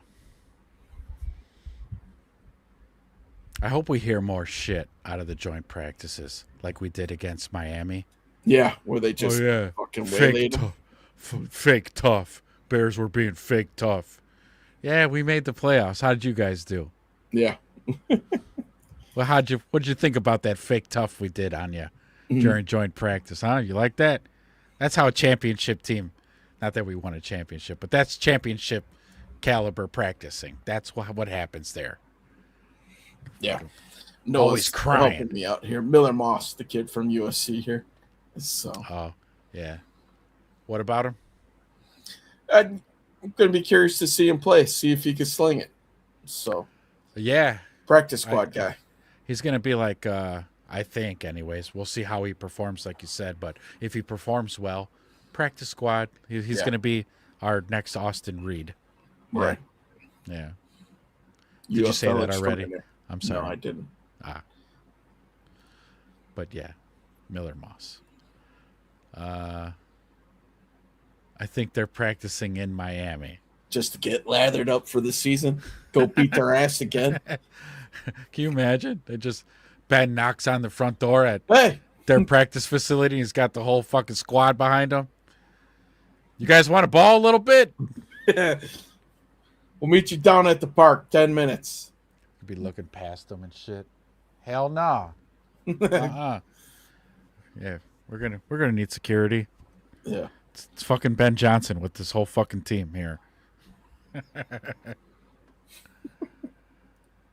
hope we hear more shit out of the joint practices like we did against Miami. Yeah, where they just fucking waylaid them. Fake tough. Bears were being fake tough. Yeah, we made the playoffs. How did you guys do? Yeah. Well, what did you think about that fake tough we did on you during joint practice? Huh? You like that? That's how a championship team. Not that we won a championship, but that's championship caliber practicing. That's what happens there. Yeah. Always crying. Helping me out here. Miller Moss, the kid from USC here. So. Oh, yeah. What about him? I'm going to be curious to see him play, see if he can sling it. So. Yeah. Practice squad guy. He's going to be like, I think, anyways. We'll see how he performs, like you said. But if he performs well, practice squad, he's going to be our next Austin Reed. Right. Yeah. Did you say that already? I'm sorry. No, I didn't. But yeah, Miller Moss. I think they're practicing in Miami. Just to get lathered up for the season. Go beat their ass again. Can you imagine? Ben knocks on the front door at Hey, their practice facility. He's got the whole fucking squad behind him. You guys want to ball a little bit? We'll meet you down at the park. 10 minutes. You'd be looking past them and shit. Hell no. Uh-uh. Yeah, we're gonna need security. Yeah. It's fucking Ben Johnson with this whole fucking team here.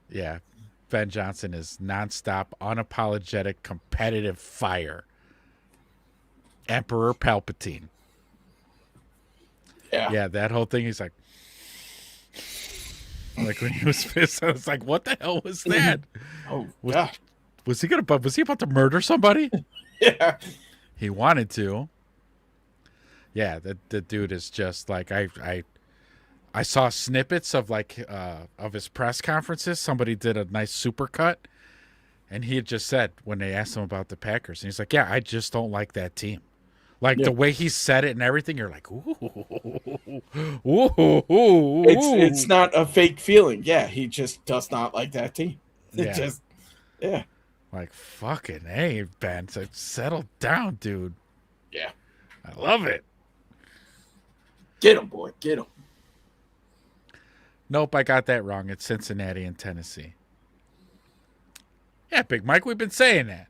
Yeah, Ben Johnson is nonstop, unapologetic, competitive fire. Emperor Palpatine. Yeah, that whole thing. He's like when he was pissed, I was like, "What the hell was that?" Oh, Was he about to murder somebody? Yeah. He wanted to. Yeah, the dude is just like I saw snippets of of his press conferences. Somebody did a nice supercut, and he had just said when they asked him about the Packers, and he's like, "Yeah, I just don't like that team." Like the way he said it and everything, you're like, "Ooh, ooh." It's not a fake feeling. Yeah, he just does not like that team. Yeah. Like, fucking hey, Ben, settle down, dude. Yeah. I love it. Get him, boy. Get him. Nope, I got that wrong. It's Cincinnati and Tennessee. Yeah, Big Mike, we've been saying that.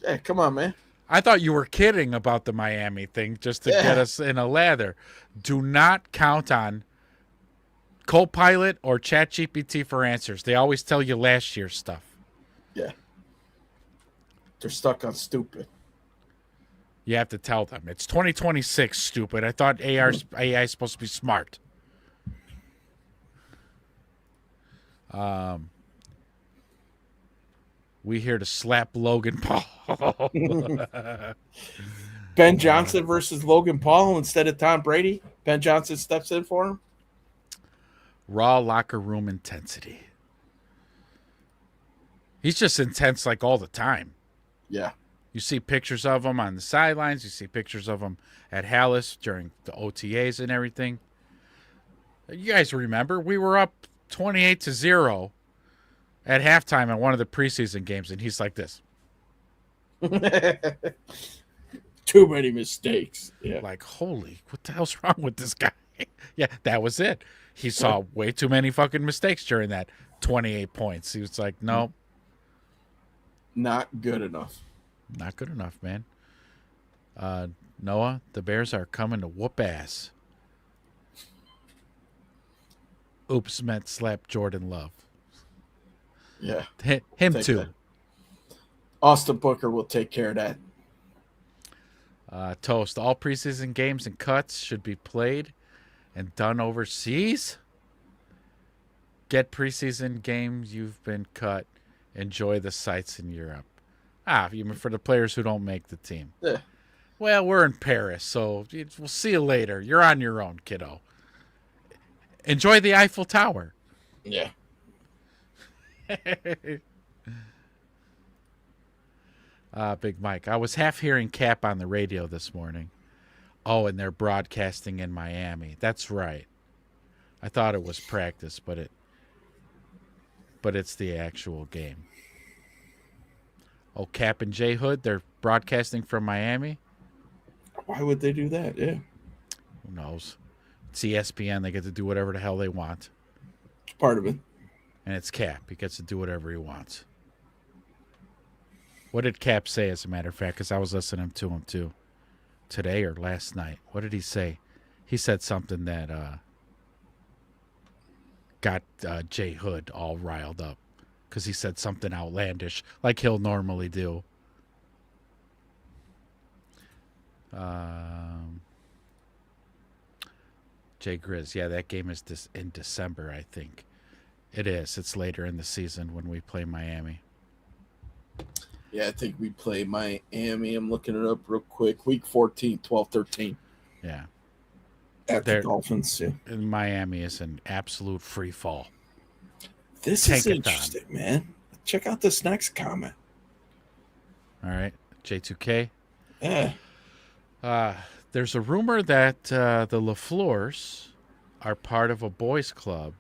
Yeah, come on, man. I thought you were kidding about the Miami thing just to get us in a lather. Do not count on Copilot or ChatGPT for answers. They always tell you last year's stuff. Yeah. They're stuck on stupid. You have to tell them. It's 2026, stupid. I thought AI is supposed to be smart. We here to slap Logan Paul. Ben Johnson versus Logan Paul instead of Tom Brady. Ben Johnson steps in for him. Raw locker room intensity. He's just intense like all the time. Yeah. You see pictures of him on the sidelines. You see pictures of him at Halas during the OTAs and everything. You guys remember we were up 28-0 at halftime in one of the preseason games, and he's like this. Too many mistakes. Yeah. Like, holy, what the hell's wrong with this guy? Yeah, that was it. He saw way too many fucking mistakes during that 28 points. He was like, no. Not good enough. Not good enough, man. Noah, the Bears are coming to whoop ass. Oops, meant slap Jordan Love. Yeah. Him too. That. Austin Booker will take care of that. Toast. All preseason games and cuts should be played and done overseas. Get preseason games you've been cut. Enjoy the sights in Europe. Even for the players who don't make the team. Yeah. Well, we're in Paris, so we'll see you later. You're on your own, kiddo. Enjoy the Eiffel Tower. Yeah. Big Mike. I was half hearing Cap on the radio this morning. Oh, and they're broadcasting in Miami. That's right. I thought it was practice, but it's the actual game. Oh, Cap and J Hood, they're broadcasting from Miami? Why would they do that? Yeah. Who knows? It's ESPN. They get to do whatever the hell they want. It's part of it. And it's Cap. He gets to do whatever he wants. What did Cap say, as a matter of fact? Because I was listening to him, too. Today or last night. What did he say? He said something that got Jay Hood all riled up. Because he said something outlandish, like he'll normally do. Jay Grizz. Yeah, that game is in December, I think. It is. It's later in the season when we play Miami. Yeah, I think we play Miami. I'm looking it up real quick. Week 14, 12-13. Yeah. At the Dolphins, yeah. And Miami is an absolute free fall. This is interesting, man. Check out this next comment. All right. J2K. Yeah. There's a rumor that the LaFleurs are part of a boys club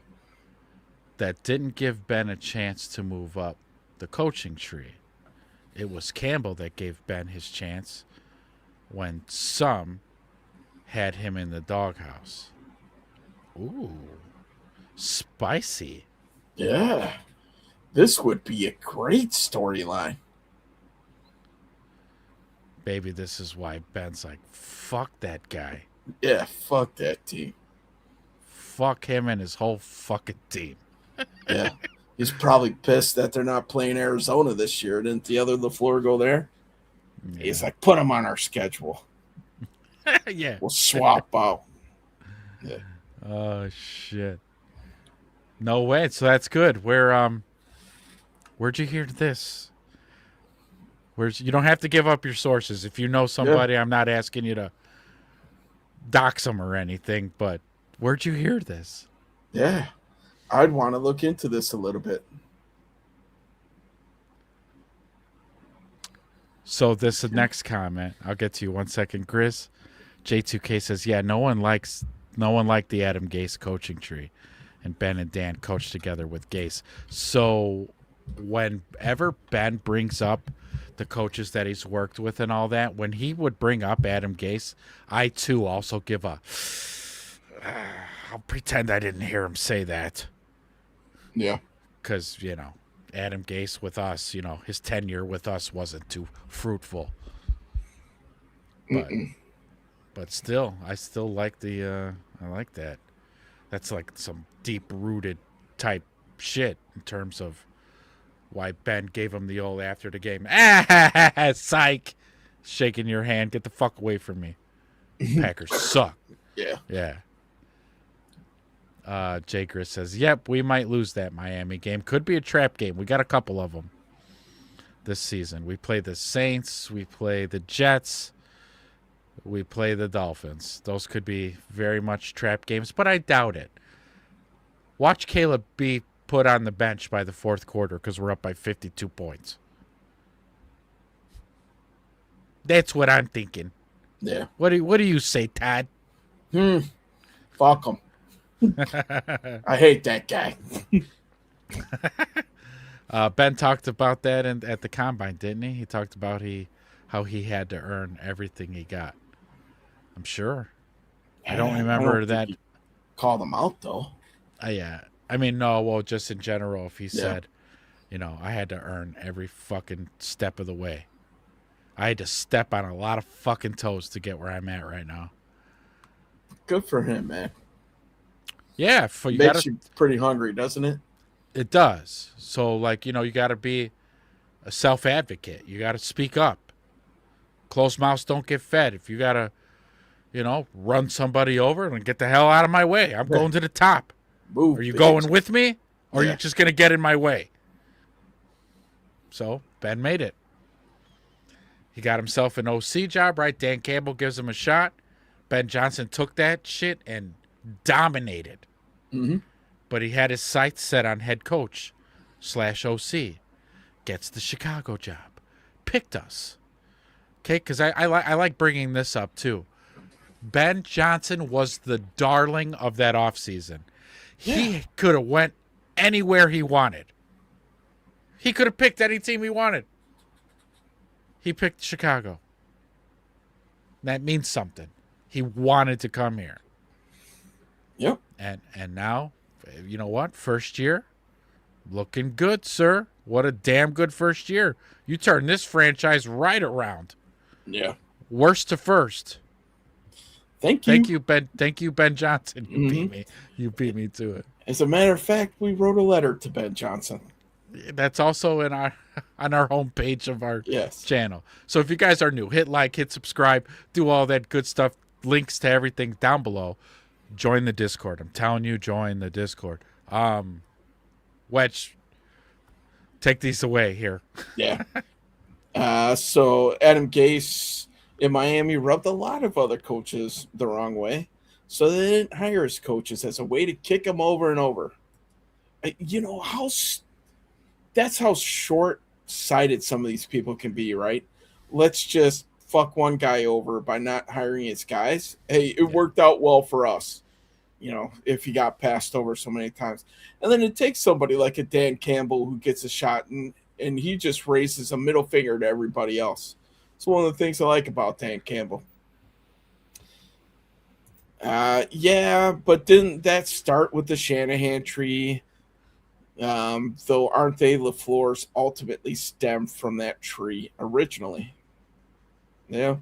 that didn't give Ben a chance to move up the coaching tree. It was Campbell that gave Ben his chance when some had him in the doghouse. Ooh, spicy. Yeah. This would be a great storyline. Baby, this is why Ben's like, fuck that guy. Yeah, fuck that team. Fuck him and his whole fucking team. Yeah. He's probably pissed that they're not playing Arizona this year. Didn't the other LaFleur go there? Yeah. He's like, put them on our schedule. Yeah. We'll swap out. Yeah. Oh, shit. No way. So that's good. Where'd you hear this? You don't have to give up your sources. If you know somebody, I'm not asking you to dox them or anything, but where'd you hear this? Yeah. I'd want to look into this a little bit. So this next comment, I'll get to you 1 second. Grizz, J2K says, yeah, no one liked the Adam Gase coaching tree, and Ben and Dan coached together with Gase. So whenever Ben brings up the coaches that he's worked with and all that, when he would bring up Adam Gase, I too also give a I'll pretend I didn't hear him say that. Yeah. Because, Adam Gase with us, his tenure with us wasn't too fruitful. But still, I still like I like that. That's like some deep-rooted type shit in terms of why Ben gave him the old after the game. Psych! Shaking your hand. Get the fuck away from me. Packers suck. Yeah. Yeah. Jay Gris says, yep, we might lose that Miami game. Could be a trap game. We got a couple of them this season. We play the Saints. We play the Jets. We play the Dolphins. Those could be very much trap games, but I doubt it. Watch Caleb be put on the bench by the fourth quarter because we're up by 52 points. That's what I'm thinking. Yeah. What do you say, Todd? Fuck him. I hate that guy. Ben talked about that at the combine, didn't he? He talked about how he had to earn everything he got. I'm sure. I don't remember that. Call them out though. Yeah. I mean, no. Well, just in general, if he said, I had to earn every fucking step of the way. I had to step on a lot of fucking toes to get where I'm at right now. Good for him, man. Yeah, makes you pretty hungry, doesn't it? It does. So, you got to be a self-advocate. You got to speak up. Closed mouths don't get fed. If you got to, run somebody over and get the hell out of my way, I'm going to the top. Move, Are you bitch. going with me, or are you just going to get in my way? So, Ben made it. He got himself an OC job, right? Dan Campbell gives him a shot. Ben Johnson took that shit and dominated. Mm-hmm. But he had his sights set on head coach / OC. Gets the Chicago job. Picked us. Okay, because I like bringing this up too. Ben Johnson was the darling of that offseason. He could have went anywhere he wanted. He could have picked any team he wanted. He picked Chicago. That means something. He wanted to come here. Yep. And now, you know what? First year, looking good, sir. What a damn good first year. You turned this franchise right around. Yeah. Worst to first. Thank you. Thank you, Ben Johnson. You beat me. You beat me to it. As a matter of fact, we wrote a letter to Ben Johnson. That's also on our homepage of our channel. So if you guys are new, hit like, hit subscribe, do all that good stuff. Links to everything down below. Join the Discord. I'm telling you, join the Discord. Wedge, take these away here. Yeah. So Adam Gase in Miami rubbed a lot of other coaches the wrong way. So they didn't hire his coaches as a way to kick them over and over. That's how short-sighted some of these people can be, right? Let's just fuck one guy over by not hiring his guys. Hey, it worked out well for us, if he got passed over so many times. And then it takes somebody like a Dan Campbell who gets a shot, and and he just raises a middle finger to everybody else. It's one of the things I like about Dan Campbell. Yeah, but didn't that start with the Shanahan tree? Though aren't they LaFleur's ultimately stemmed from that tree originally? Yeah.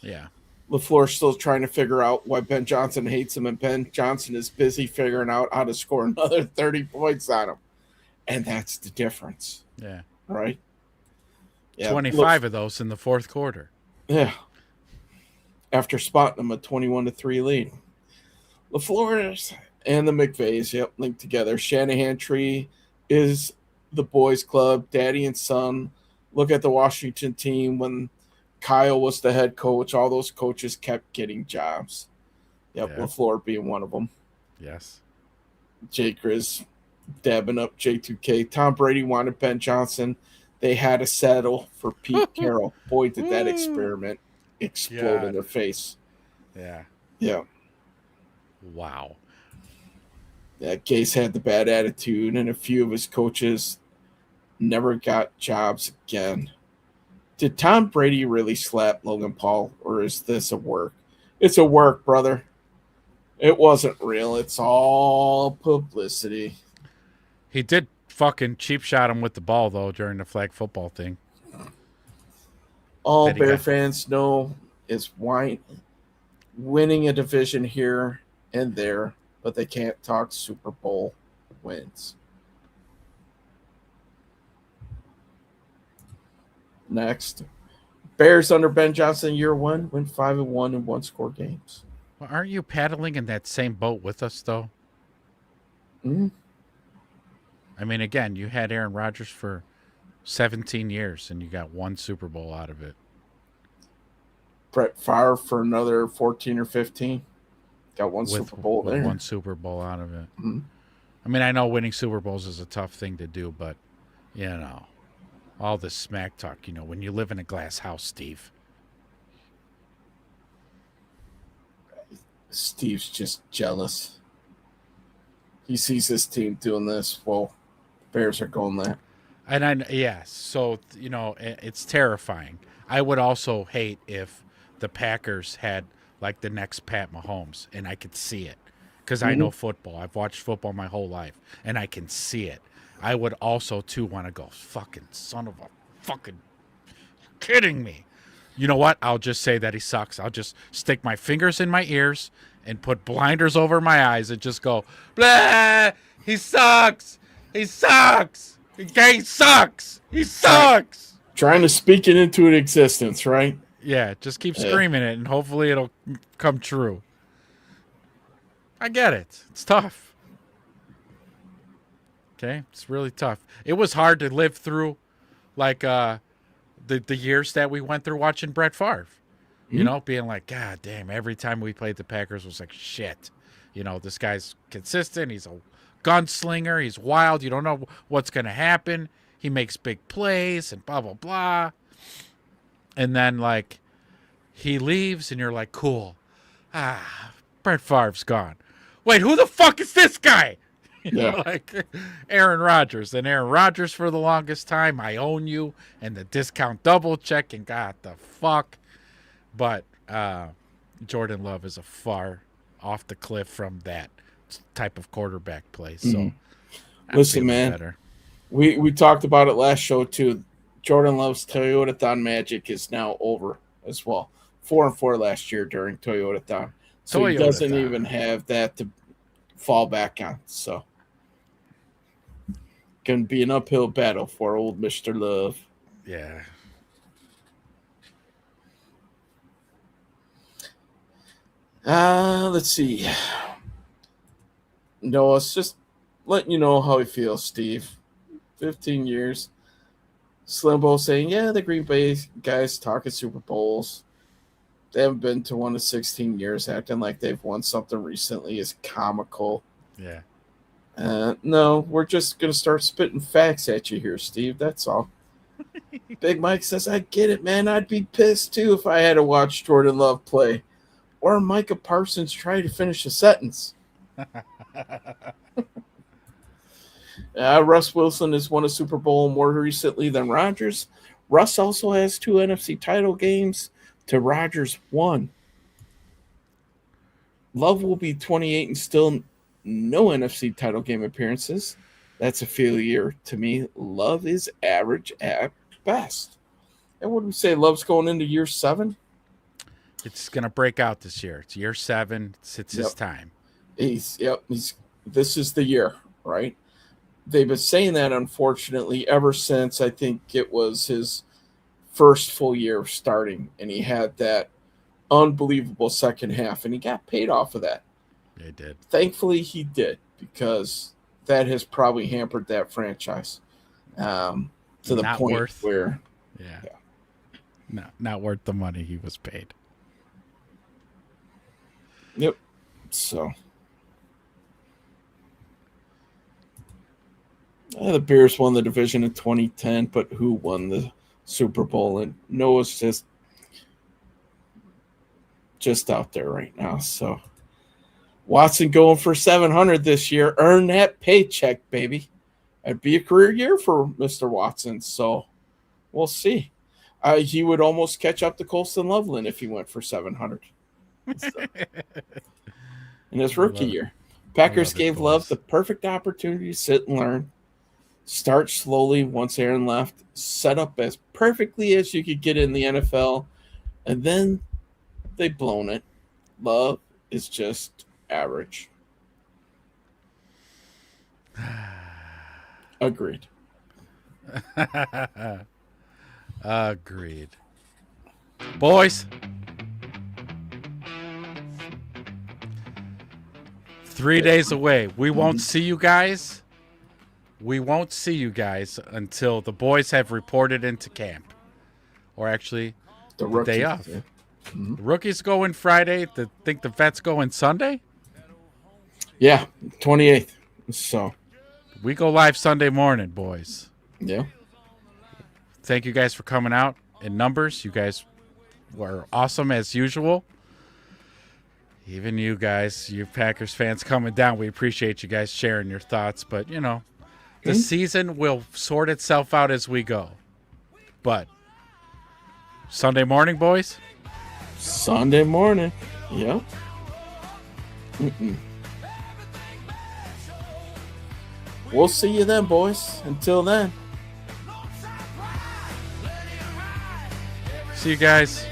Yeah. LaFleur's still trying to figure out why Ben Johnson hates him, and Ben Johnson is busy figuring out how to score another 30 points on him. And that's the difference. Yeah. Right? Yeah, 25 of those in the fourth quarter. Yeah. After spotting them a 21-3 lead. LaFleur and the McVays, linked together. Shanahan tree is the boys club, daddy and son. Look at the Washington team when Kyle was the head coach. All those coaches kept getting jobs. LaFleur being one of them. Yes. Jake Grizz dabbing up J2K. Tom Brady wanted Ben Johnson. They had to settle for Pete Carroll. Boy, did that experiment explode in their face. Yeah. Yeah. Wow. Yeah, Gase had the bad attitude, and a few of his coaches never got jobs again. Did Tom Brady really slap Logan Paul, or is this a work? It's a work, brother. It wasn't real. It's all publicity. He did fucking cheap shot him with the ball, though, during the flag football thing. All Bear fans know is winning a division here and there, but they can't talk Super Bowl wins. Next. Bears under Ben Johnson year one went 5-1 in one-score games. Well, aren't you paddling in that same boat with us, though? Mm-hmm. I mean, again, you had Aaron Rodgers for 17 years, and you got one Super Bowl out of it. Brett Favre for another 14 or 15. Got one Super Bowl there. One Super Bowl out of it. Mm-hmm. I mean, I know winning Super Bowls is a tough thing to do, but, all this smack talk, when you live in a glass house, Steve. Steve's just jealous. He sees his team doing this. Well, Bears are going there. And so, it's terrifying. I would also hate if the Packers had like the next Pat Mahomes, and I could see it because I know football. I've watched football my whole life, and I can see it. I would also, too, want to go, fucking son of a fucking kidding me. You know what? I'll just say that he sucks. I'll just stick my fingers in my ears and put blinders over my eyes and just go, blah, he sucks. He sucks. He sucks. He sucks. Trying to speak it into an existence, right? Yeah, just keep screaming it, and hopefully it'll come true. I get it. It's tough. Okay? It's really tough. It was hard to live through, like, the years that we went through watching Brett Favre. You know, being like, God damn, every time we played the Packers was like, shit. This guy's consistent. He's a gunslinger. He's wild. You don't know what's going to happen. He makes big plays and blah, blah, blah. And then, like, he leaves, and you're like, cool. Brett Favre's gone. Wait, who the fuck is this guy? Like Aaron Rodgers. And Aaron Rodgers for the longest time, I own you, and the discount double check, and God, the fuck. But Jordan Love is a far off the cliff from that type of quarterback play. So, listen, man, better. We talked about it last show, too. Jordan Love's Toyota-thon magic is now over as well. 4-4 last year during Toyota-thon. So he doesn't even have that to fall back on. So going to be an uphill battle for old Mr. Love. Yeah. Let's see. No, it's just letting you know how he feels, Steve. 15 years. Slimbo saying, the Green Bay guys talking Super Bowls. They haven't been to one in 16 years, acting like they've won something recently is comical. Yeah. No, we're just going to start spitting facts at you here, Steve. That's all. Big Mike says, I get it, man. I'd be pissed, too, if I had to watch Jordan Love play. Or Micah Parsons try to finish a sentence. Russ Wilson has won a Super Bowl more recently than Rodgers. Russ also has 2 NFC title games to Rodgers 1. Love will be 28 and still no NFC title game appearances. That's a failure to me. Love is average at best. And what do we say? Love's going into year 7? It's going to break out this year. It's year 7. It's his time. This is the year, right? They've been saying that, unfortunately, ever since I think it was his first full year of starting, and he had that unbelievable second half, and he got paid off of that. They did. Thankfully, he did, because that has probably hampered that franchise to the point where, not worth the money he was paid. Yep. So. The Bears won the division in 2010, but who won the Super Bowl? And Noah's just out there right now. So Watson going for 700 this year. Earn that paycheck, baby. It'd be a career year for Mr. Watson. So we'll see. He would almost catch up to Colston Loveland if he went for 700 in his rookie year. Packers gave Love the perfect opportunity to sit and learn. Start slowly once Aaron left, set up as perfectly as you could get in the NFL, and then they've blown it. Love is just average. Agreed. Agreed. Boys, 3 days away. We won't see you guys. We won't see you guys until the boys have reported into camp. Or actually, the day off. Yeah. Mm-hmm. The rookies go in Friday. Think the vets go in Sunday? Yeah, 28th. So we go live Sunday morning, boys. Yeah. Thank you guys for coming out in numbers. You guys were awesome as usual. Even you guys, you Packers fans coming down, we appreciate you guys sharing your thoughts. But, you know, the season will sort itself out as we go. But Sunday morning, boys? Sunday morning. Yep. We'll see you then, boys. Until then. See you guys.